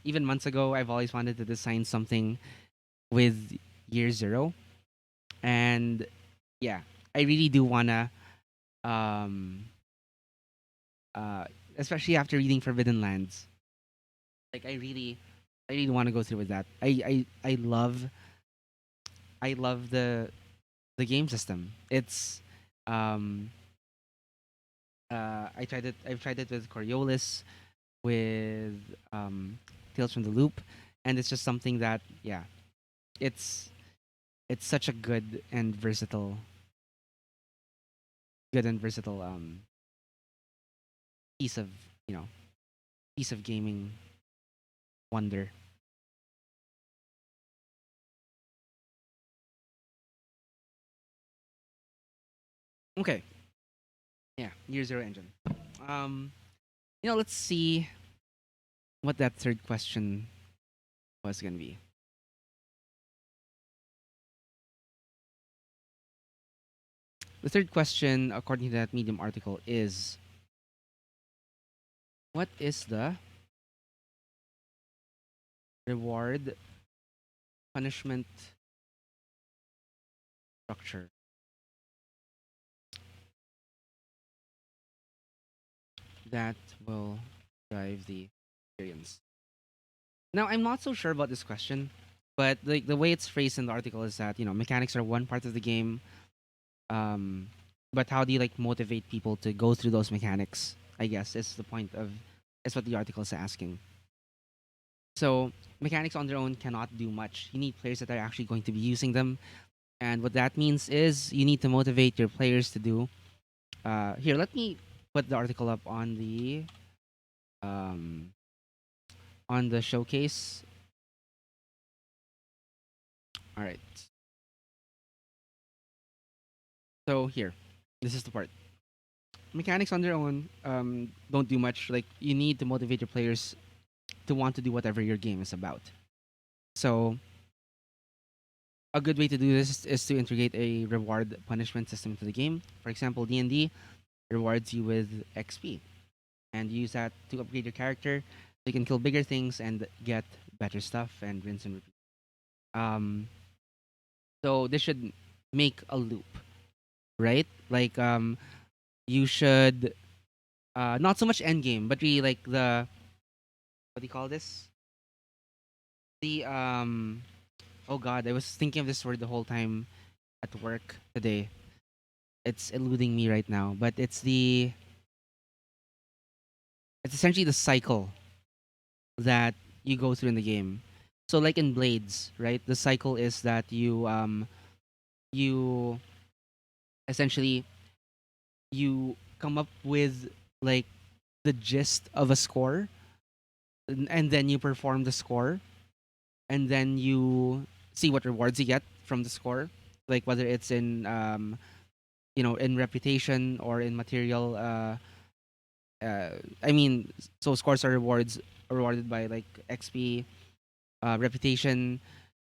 even months ago. I've always wanted to design something with year zero, and yeah, I really do wanna um uh especially after reading Forbidden Lands. Like I really want to go through with that. I love the game system. It's um I've tried it with Coriolis, with Tales from the Loop, and it's just something that, yeah, it's it's such a good and versatile piece of you know piece of gaming wonder. Okay, yeah, Year Zero engine. Um, let's see what that third question was gonna be. The third question, according to that Medium article, is what is the reward punishment structure that will drive the experience? Now, I'm not so sure about this question, but like the way it's phrased in the article is that mechanics are one part of the game, um, but how do you like motivate people to go through those mechanics? I guess is the point of is what the article is asking. So mechanics on their own cannot do much. You need players that are actually going to be using them, and what that means is you need to motivate your players to do. Here, let me put the article up um, on the showcase. All right. So here, this is the part. Mechanics on their own don't do much. Like you need to motivate your players to want to do whatever your game is about. So a good way to do this is to integrate a reward punishment system to the game. For example, D&D rewards you with XP. and use that to upgrade your character. So you can kill bigger things and get better stuff and rinse and repeat. Um, so this should make a loop, right? Like you should not so much end game, but really like the what do you call this? The oh god, I was thinking of this word the whole time at work today. It's eluding me right now, but it's essentially the cycle that you go through in the game. So like in Blades, right? The cycle is that you essentially you come up with like the gist of a score, and then you perform the score, and then you see what rewards you get from the score, like whether it's in in reputation or in material. I mean, so scores are rewarded by like XP, reputation,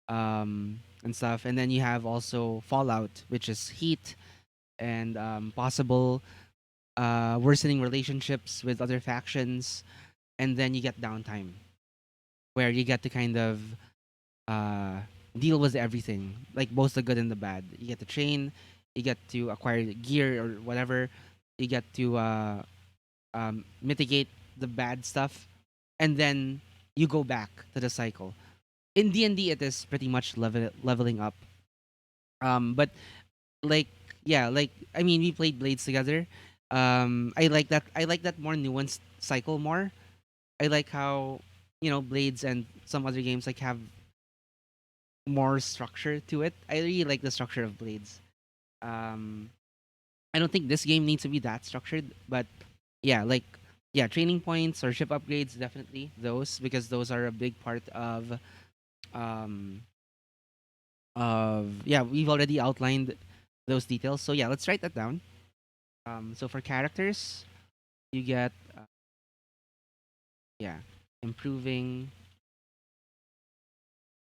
and stuff. And then you have also fallout, which is heat and possible worsening relationships with other factions. And then you get downtime, where you get to kind of uh, deal with everything, like both the good and the bad. You get to train, you get to acquire gear or whatever, you get to mitigate the bad stuff, and then you go back to the cycle. In D&D, it is pretty much leveling up. But like yeah, like I mean, we played Blades together. I like that. I like that more nuanced cycle more. I like how Blades and some other games like have more structure to it. I really like the structure of Blades. Um, I don't think this game needs to be that structured, but yeah, like yeah, training points or ship upgrades definitely those, because those are a big part um yeah, we've already outlined those details. So yeah, let's write that down. So for characters, you get yeah, improving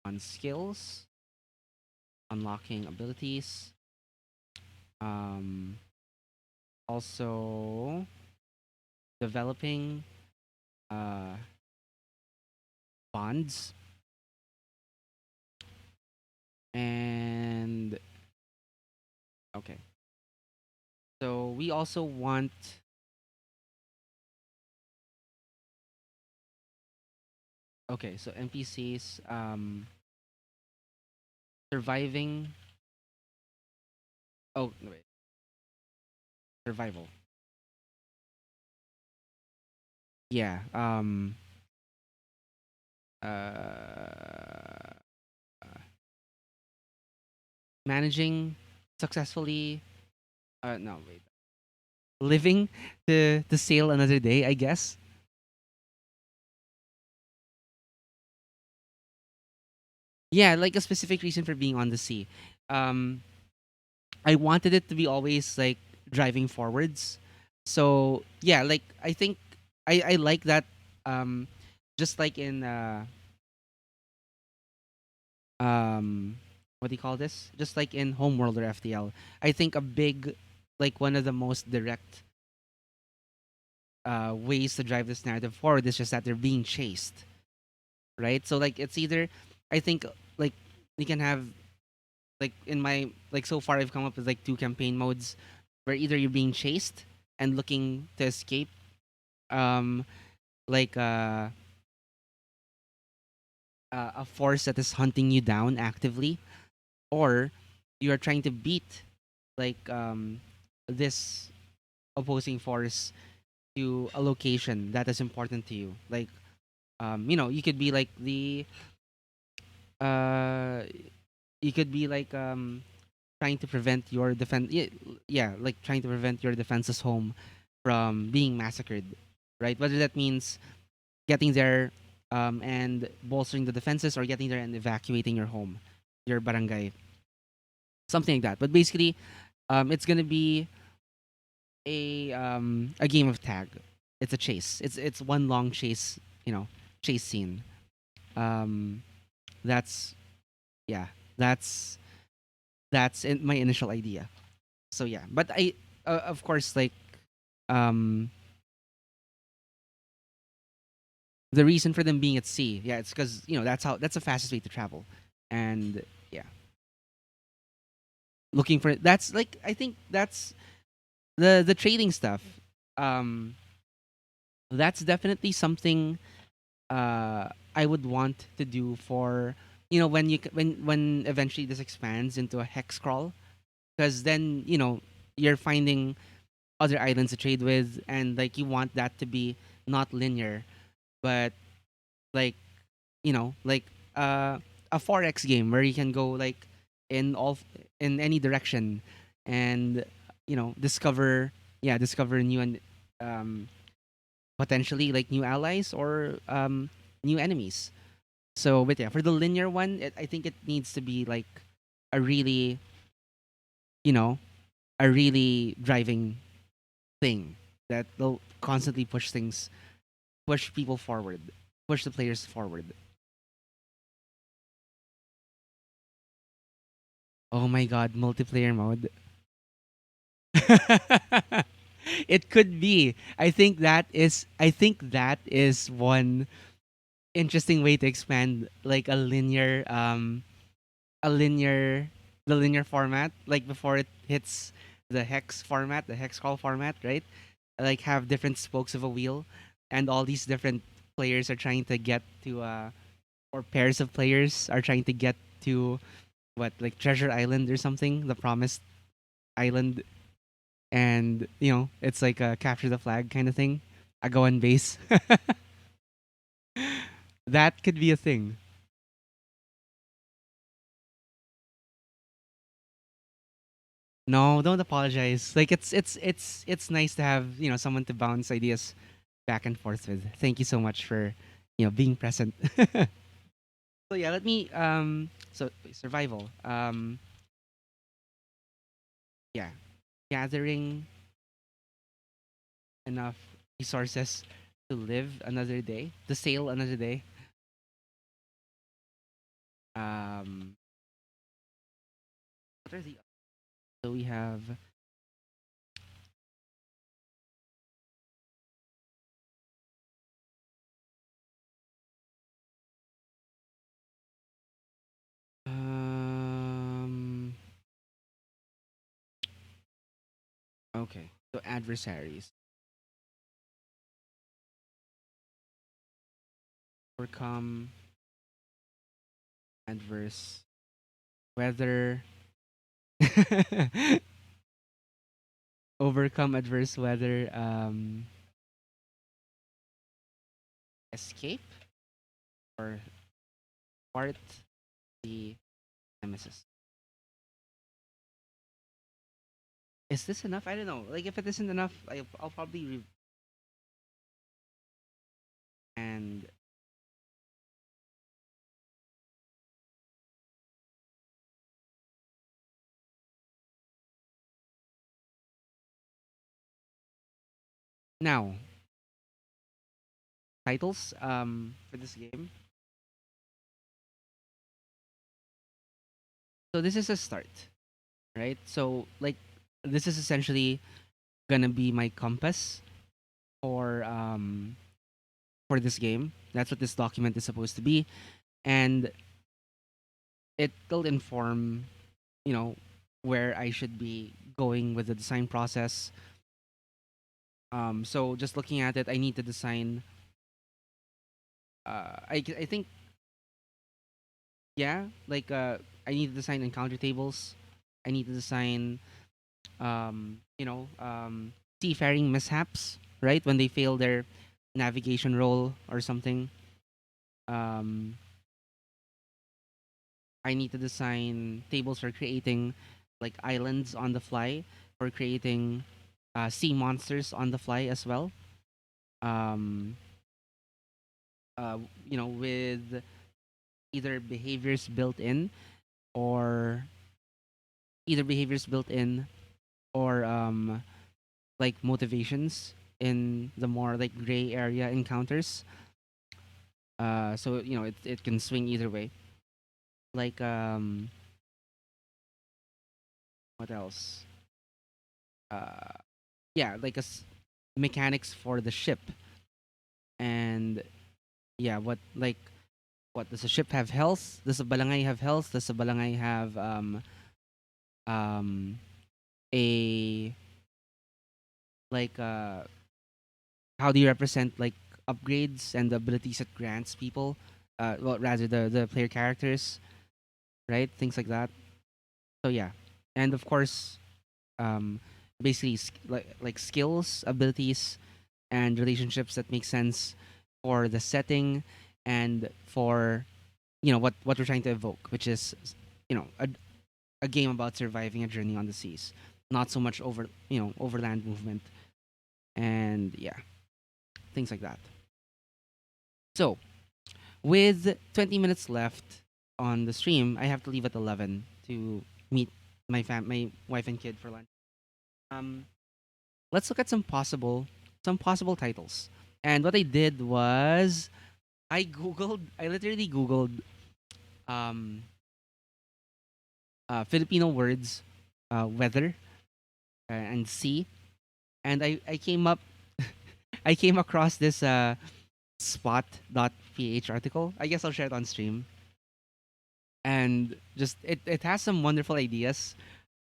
on skills, unlocking abilities, um also developing uh bonds, and okay. So we also want okay, so NPCs surviving. Oh, no, wait. Survival. Yeah. Uh Managing successfully no, wait. Living to sail another day, I guess. Yeah, like a specific reason for being on the sea. Um I wanted it to be always like driving forwards. So yeah, like I think I like that um just like in what do you call this? Just like in Homeworld or FTL. I think a big like one of the most direct ways to drive this narrative forward is just that they're being chased. Right? So like it's either I think like you can have like in my like so far I've come up with like two campaign modes where either you're being chased and looking to escape um like a force that is hunting you down actively, or you are trying to beat like this opposing force to a location that is important to you, like you could be like the uh you could be like trying to prevent your defense, yeah, like trying to prevent your defenses home from being massacred, right? Whether that means getting there and bolstering the defenses, or getting there and evacuating your home, your barangay, something like that. But basically, it's gonna be a game of tag. It's a chase. It's one long chase. Chase scene. Um, that's yeah. That's my initial idea. So yeah, but of course like um The reason for them being at sea, yeah, it's because that's the fastest way to travel, and yeah, looking for that's like I think that's the trading stuff. Um, that's definitely something I would want to do for when when eventually this expands into a hex crawl, because then you're finding other islands to trade with, and like you want that to be not linear, but like like uh, a forex game where you can go like in all in any direction, and discover discover new and um, potentially like new allies or new enemies. So, but yeah, for the linear one, I think it needs to be like a really you know a really driving thing that will constantly push people forward, push the players forward. Oh my god, multiplayer mode. It could be. I think that is one interesting way to expand like a linear the linear format, like before it hits the hex format, the hex call format, right? Like have different spokes of a wheel, and all these different players are trying to get to or pairs of players are trying to get to what, like Treasure Island or something, the promised island, and it's like a capture the flag kind of thing. I go on base. That could be a thing. No, don't apologize. Like it's nice to have someone to bounce ideas back and forth with. Thank you so much for being present. So yeah, let me so survival. Yeah, gathering enough resources to live another day, to sail another day. Um, what are the so we have um okay. So adversaries overcome adverse weather. Overcome adverse weather. Escape or part the nemesis. Is this enough? I don't know. Like if it isn't enough, I'll probably and now titles for this game. So this is a start, right? So like this is essentially gonna be my compass for for this game. That's what this document is supposed to be, and it'll inform you know where I should be going with the design process. So just looking at it, I need to design. I think yeah, like I need to design encounter tables. I need to design seafaring mishaps, right? When they fail their navigation roll or something. Um, I need to design tables for creating like islands on the fly, for creating sea monsters on the fly as well. Um, uh, with either behaviors built in or either behaviors built in or like motivations in the more like gray area encounters. So it can swing either way. Like what else? Uh, yeah, like mechanics for the ship, and yeah, what does the ship have health? Does the balangay have health? Does the balangay have um a like how do you represent like upgrades and the abilities it grants people? Well, rather the player characters, right? Things like that. So yeah, and of course, um, basically like skills, abilities, and relationships that make sense for the setting and for what we're trying to evoke, which is you know a game about surviving a journey on the seas, not so much overland movement and yeah, things like that. So with 20 minutes left on the stream, I have to leave at 11 to meet my wife and kid for lunch. Um, let's look at some possible titles. And what I did was I literally googled um Filipino words, weather, and sea, and I came up I came across this spot.ph article. I guess I'll share it on stream. And just it has some wonderful ideas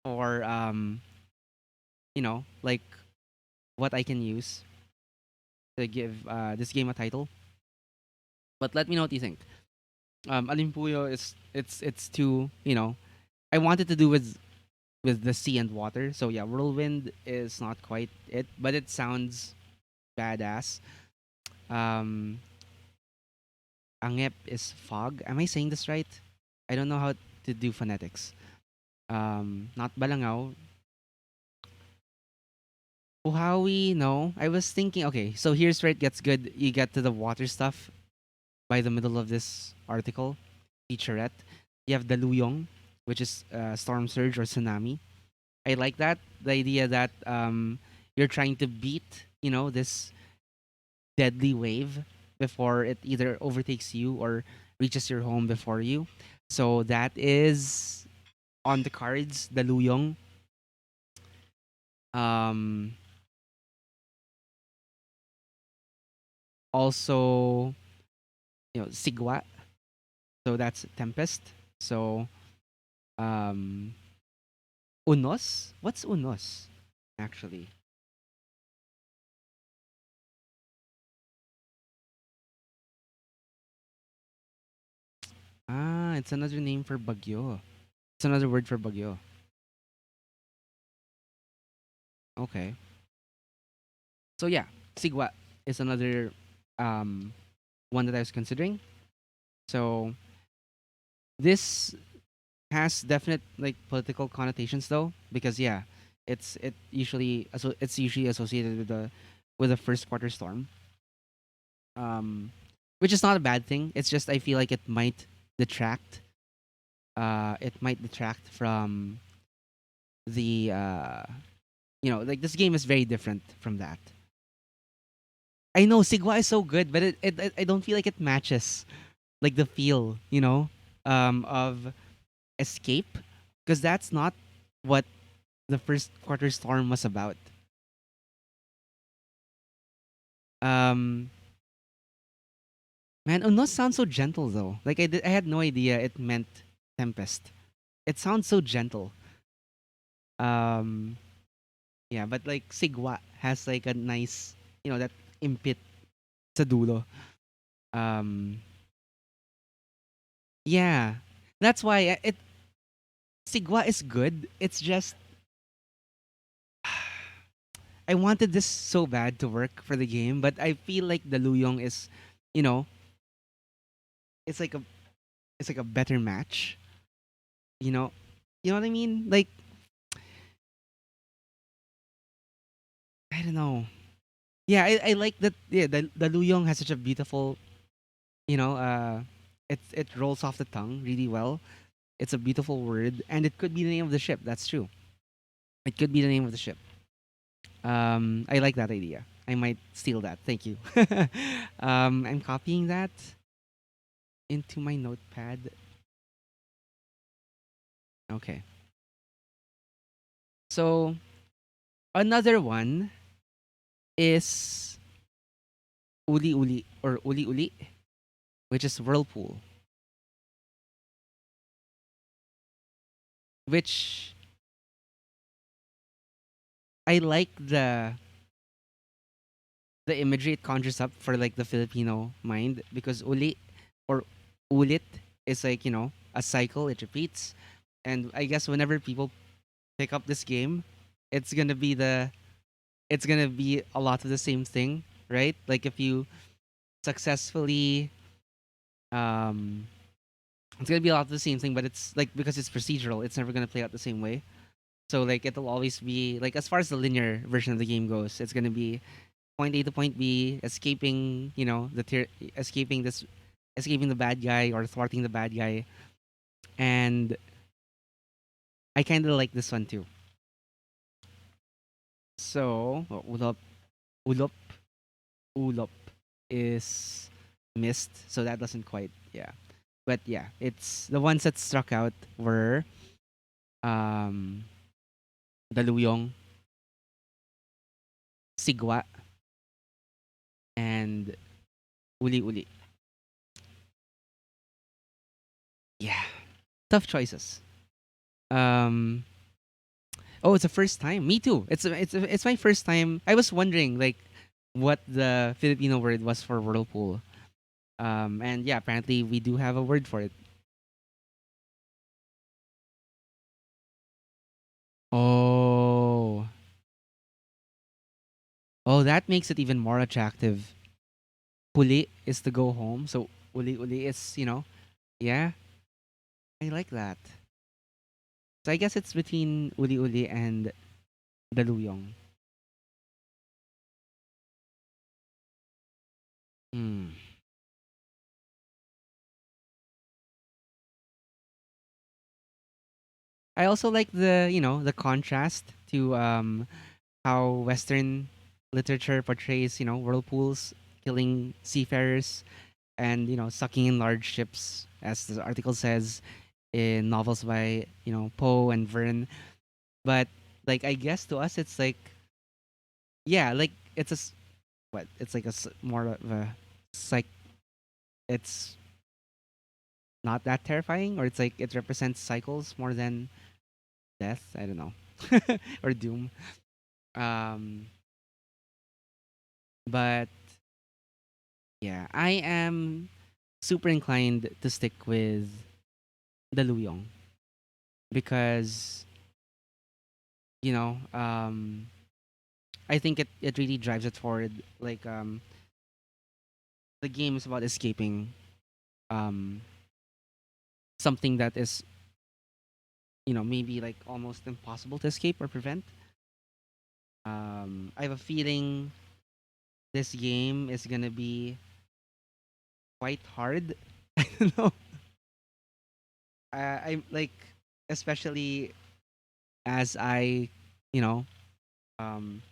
for like what I can use to give this game a title. But let me know what you think. Alimpuyo is it's too I wanted to do with the sea and water. So yeah, whirlwind is not quite it, but it sounds badass. Um, Angep is fog. Am I saying this right? I don't know how to do phonetics. Not Balangao. Uhawi, no. I was thinking, okay, so here's where it gets good. You get to the water stuff by the middle of this article, featurette. You have Daluyong, which is storm surge or tsunami. I like that. The idea that you're trying to beat, this deadly wave before it either overtakes you or reaches your home before you. So that is on the cards, the Luyong. Um, also, Sigwa. So that's Tempest. So, um, Unos. What's Unos? Actually, it's another name for Bagyo. It's another word for Bagyo. Okay. So yeah, Sigwa is another um one that I was considering. So this has definite like political connotations though, because yeah, it's usually associated with the first quarter storm, um, which is not a bad thing. It's just I feel like detract it might detract from the like this game is very different from that. I know Sigwa is so good, but I don't feel like it matches like the feel of escape, because that's not what the first quarter storm was about. Um, Man, Unos sounds so gentle though. Like I had no idea it meant tempest. It sounds so gentle. Um, yeah, but like Sigwa has like a nice, that impit sa dulo. Um, yeah, that's why Sigwa is good. It's just I wanted this so bad to work for the game, but I feel like the Luyong is, you know, it's like a it's like a better match. You know, you know what I mean? Like I don't know. Yeah, I like that. Yeah, the Luyong has such a beautiful, you know, it rolls off the tongue really well. It's a beautiful word, and it could be the name of the ship. That's true. It could be the name of the ship. I like that idea. I might steal that. Thank you. I'm copying that into my notepad. Okay. So another one is uli uli or uli uli. which is Whirlpool, which I like the imagery it conjures up for like the Filipino mind because uli or ulit is like, a cycle, it repeats. And I guess whenever people pick up this game, it's gonna be the it's gonna be a lot of the same thing, right? Like if you successfully um it's gonna be a lot of the same thing, but it's like because it's procedural, it's never gonna play out the same way. So like it'll always be like as far as the linear version of the game goes, it's gonna be point A to point B, escaping, escaping escaping the bad guy or thwarting the bad guy. And I kind of like this one too. So, ulop, ulop is missed, so that doesn't quite, yeah. But yeah, it's the ones that struck out were um Daluyong, Sigwa, and Uli Uli. Yeah, tough choices. Um, oh, it's the first time. Me too. It's my first time. I was wondering like what the Filipino word was for whirlpool. And yeah, apparently we do have a word for it. Oh, oh, that makes it even more attractive. Puli is to go home, so uli uli is yeah. I like that. So I guess it's between uli uli and daluyong. Hmm. I also like the contrast to how Western literature portrays, whirlpools killing seafarers and, sucking in large ships, as the article says in novels by, Poe and Verne. But like, I guess to us, it's like, yeah, like it's what? It's like more of a psych. It's not that terrifying, or it's like it represents cycles more than death. I don't know, or doom. Um, but yeah, I am super inclined to stick with the Luyong because you know I think it really drives it forward. Like the game is about escaping um something that is maybe like almost impossible to escape or prevent. I have a feeling this game is gonna be quite hard. I don't know. I'm like, especially as you know, um,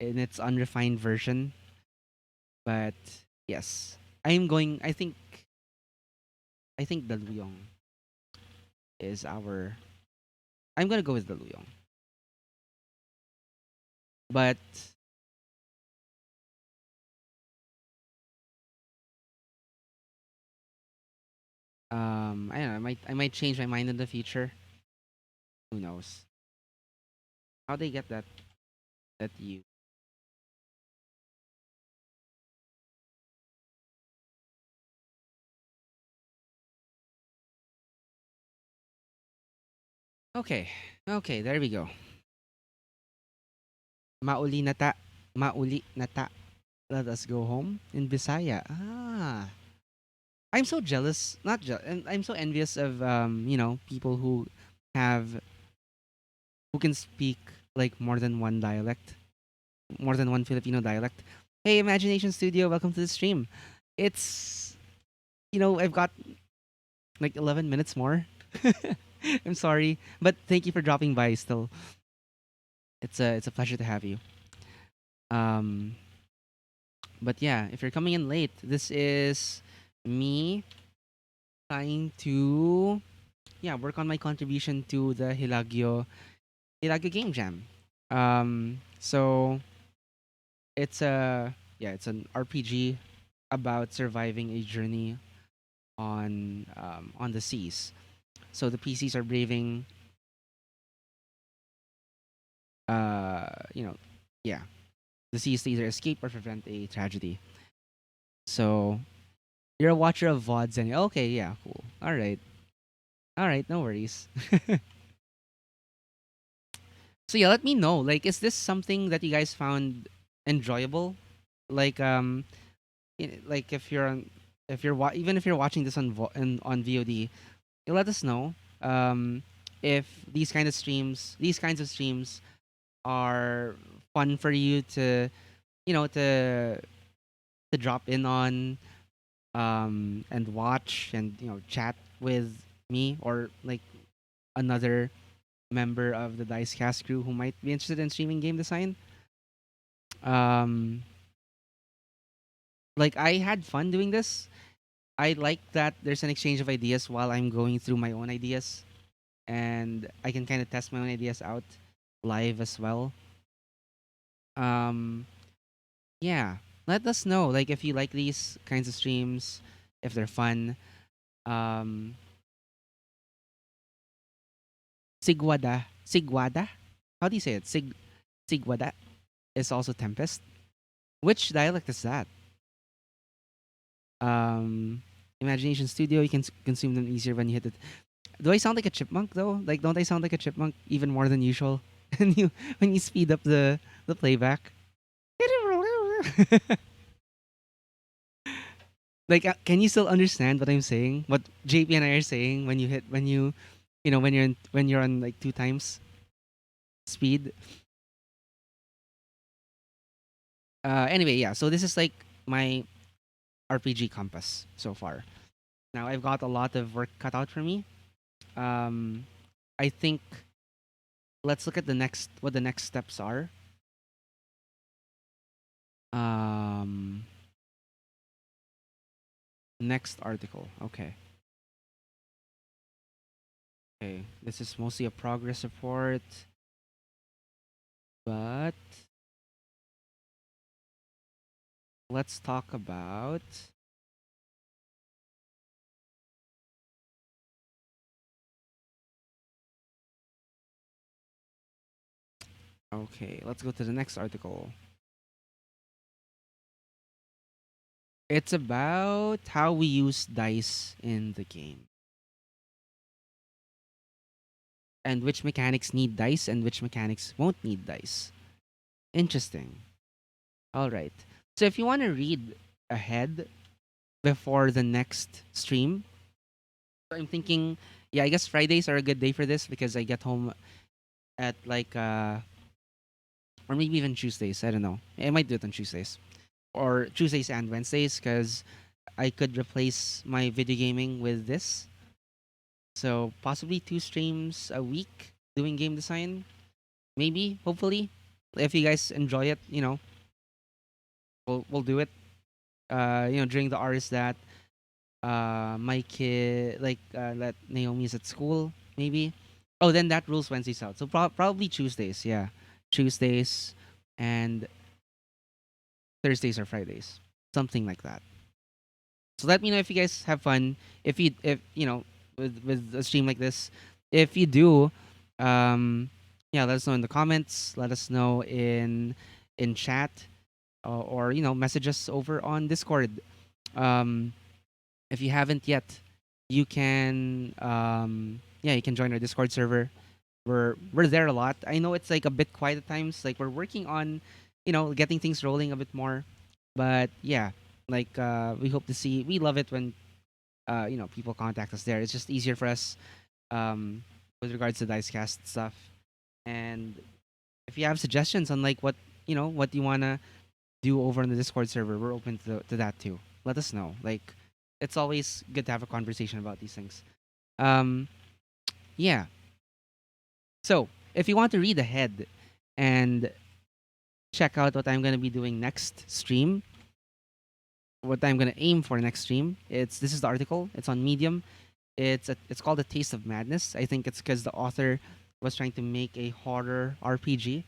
in its unrefined version. But yes, I'm going. I think the Luyong is our. I'm gonna go with the Luyong, but I don't know. I might change my mind in the future. Who knows? How they get that you. Okay, okay, there we go. Mauli nata, mauli nata. Let us go home in Bisaya. Ah, I'm so jealous. Not jealous. I'm so envious of people who have who can speak like more than one dialect, more than one Filipino dialect. Hey, Imagination Studio, welcome to the stream. It's I've got like 11 minutes more. I'm sorry, but thank you for dropping by. Still, it's a pleasure to have you. Um, but yeah, if you're coming in late, this is me trying to work on my contribution to the Hilagyo Game Jam. So it's a it's an RPG about surviving a journey on the seas. So the PCs are braving, you know, yeah, the seas to either escape or prevent a tragedy. So you're a watcher of VODs, and okay, yeah, cool. All right, no worries. So yeah, let me know. Like, is this something that you guys found enjoyable? Like, like if you're even if you're watching this on VOD, you let us know. If these kinds of streams are fun for you to, you know, to drop in on, and watch and chat with me or like another member of the Dicecast crew who might be interested in streaming game design. Um, like I had fun doing this. I like that there's an exchange of ideas while I'm going through my own ideas, and I can kind of test my own ideas out live as well. Um, yeah, let us know like if you like these kinds of streams, if they're fun. Um, Sigwada. How do you say it? Sigwada is also Tempest. Which dialect is that? Um, Imagination Studio. You can consume them easier when you hit it. Do I sound like a chipmunk though? Like, don't I sound like a chipmunk even more than usual? When you speed up the playback. Like, can you still understand what I'm saying? What JP and I are saying when you hit when you know when you're on like two times speed. Anyway, yeah. So this is like my RPG compass so far. Now I've got a lot of work cut out for me. Um, I think let's look at the next what the next steps are. Um, Next article. Okay. Okay. This is mostly a progress report, but let's talk about. Okay, let's go to the next article. It's about how we use dice in the game and which mechanics need dice and which mechanics won't need dice. Interesting. All right. So if you want to read ahead before the next stream, so I'm thinking, yeah, I guess Fridays are a good day for this because I get home at like or maybe even Tuesdays. I don't know. I might do it on Tuesdays or Tuesdays and Wednesdays because I could replace my video gaming with this. So possibly two streams a week doing game design. Maybe, hopefully, if you guys enjoy it, we'll do it. During the hours that my kid let Naomi's at school, maybe. Oh, then that rules Wednesdays out. So probably Tuesdays, yeah, Tuesdays and Thursdays or Fridays, something like that. So let me know if you guys have fun. If with a stream like this, if you do, yeah, let us know in the comments. Let us know in chat, or message us over on Discord. Um, if you haven't yet, you can yeah, you can join our Discord server. We're there a lot. I know it's like a bit quiet at times. Like we're working on, getting things rolling a bit more. But yeah, like we hope to see. We love it when people contact us there. It's just easier for us with regards to Dicecast stuff. And if you have suggestions on like what you wanna do over on the Discord server, we're open to that too. Let us know. Like it's always good to have a conversation about these things. Um, yeah. So if you want to read ahead and check out what I'm gonna be doing next stream, what I'm gonna aim for next stream, this is the article. It's on Medium. It's called A Taste of Madness. I think it's because the author was trying to make a horror RPG.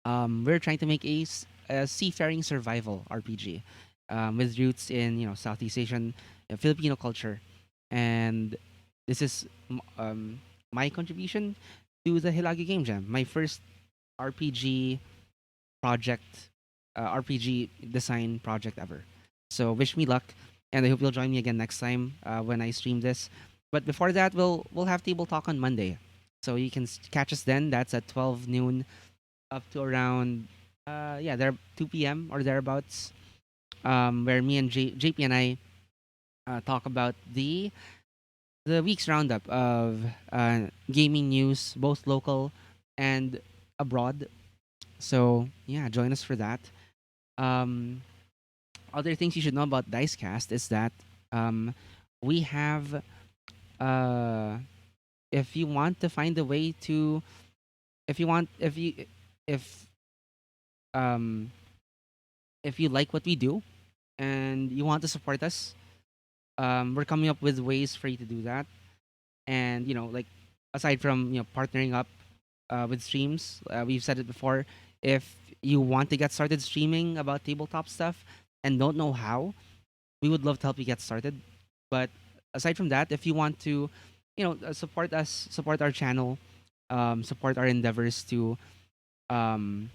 We're trying to make a Seafaring survival RPG. with roots in Southeast Asian Filipino culture, and this is my contribution to the Hilagi Game Jam, my first RPG project, RPG design project ever. So wish me luck, and I hope you'll join me again next time when I stream this. But before that, we'll have table talk on Monday, so you can catch us then. That's at 12 noon up to around yeah, there 2 p.m. or thereabouts, where me and JP and I talk about the week's roundup of gaming news, both local and abroad. So yeah, join us for that. Um, Other things you should know about Dicecast is that um, we have if you want to find a way to if you want if um if you like what we do and you want to support us, we're coming up with ways for you to do that. And like, aside from partnering up with streams, we've said it before. If you want to get started streaming about tabletop stuff and don't know how, we would love to help you get started. But aside from that, if you want to, support us, support our channel, support our endeavors to um,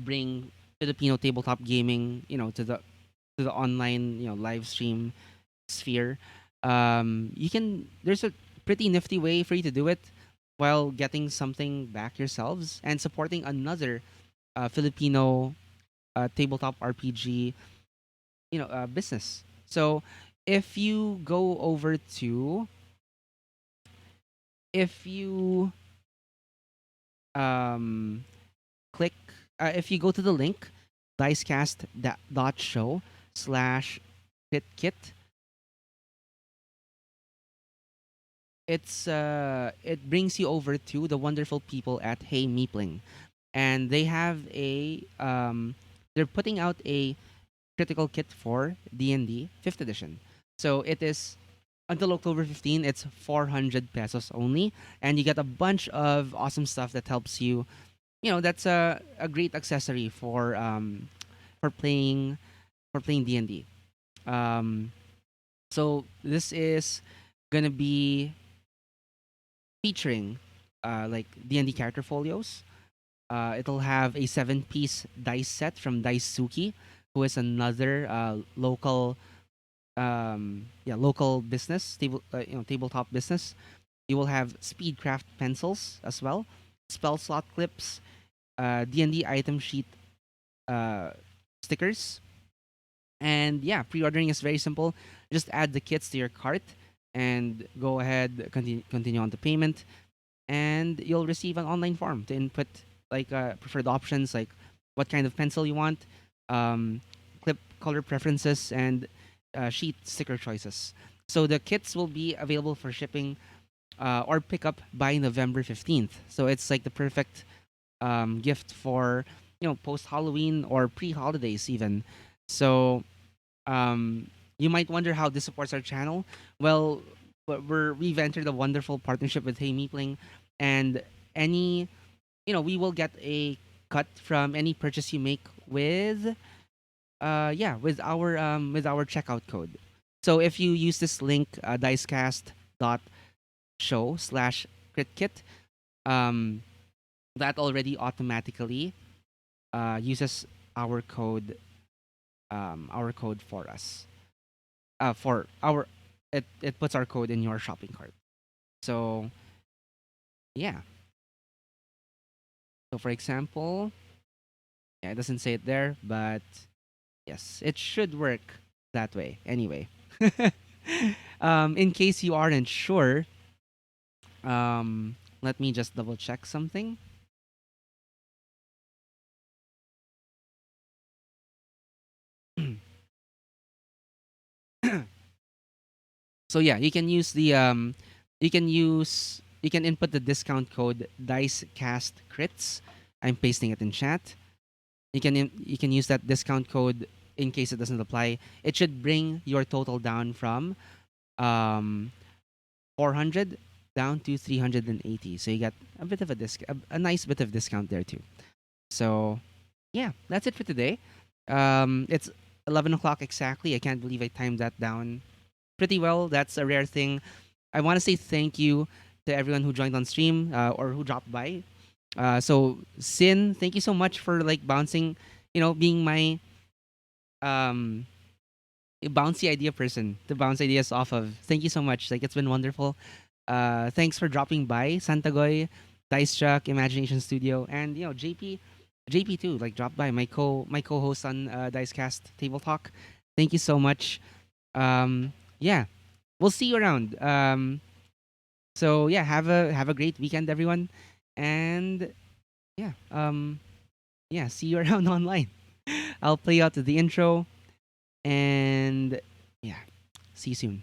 bring Filipino tabletop gaming, to the online, live stream sphere. You can. There's a pretty nifty way for you to do it while getting something back yourselves and supporting another Filipino tabletop RPG, business. So if you go over to if you um click if you go to the link dicecast.show/kitkit, it brings you over to the wonderful people at Hey Meepling, and they have a they're putting out a critical kit for D&D 5th edition. So it is until October 15, it's 400 pesos only, and you get a bunch of awesome stuff that helps you. That's a great accessory for playing D&D. Um so this is going to be featuring like D&D character folios. It'll have a 7-piece dice set from Daisuki, who is another local business, tabletop business. You will have Speedcraft pencils as well, spell slot clips, D&D item sheet uh, stickers, and yeah, pre-ordering is very simple. Just add the kits to your cart and go ahead, continue on to payment, and you'll receive an online form to input like preferred options, like what kind of pencil you want, um, clip color preferences, and sheet sticker choices. So the kits will be available for shipping or pickup by November 15th. So it's like the perfect gift for post Halloween or pre holidays even. So you might wonder how this supports our channel. Well, we've entered a wonderful partnership with Hey Meepling, and any we will get a cut from any purchase you make with with our checkout code. So if you use this link dicecast.show/critkit, um, that already automatically uses our code for us. For our it puts our code in your shopping cart. So yeah. So for example, yeah, it doesn't say it there, but yes, it should work that way. Anyway, in case you aren't sure, let me just double check something. So yeah, you can use you can input the discount code DICECAST crits. I'm pasting it in chat. You can use that discount code in case it doesn't apply. It should bring your total down from um 400 down to 380. So you got a bit of a nice bit of discount there too. So yeah, that's it for today. It's 11 o'clock exactly. I can't believe I timed that down pretty well. That's a rare thing. I want to say thank you to everyone who joined on stream or who dropped by. So Sin, thank you so much for like bouncing, being my um bouncy idea person to bounce ideas off of. Thank you so much. Like it's been wonderful. Thanks for dropping by, Santagoy, Dice Chuck, Imagination Studio, and JP too. Like dropped by my co-host on Dicecast Table Talk. Thank you so much. Yeah, we'll see you around. So yeah, have a great weekend, everyone, and yeah, yeah, see you around online. I'll play out the intro, and yeah, see you soon.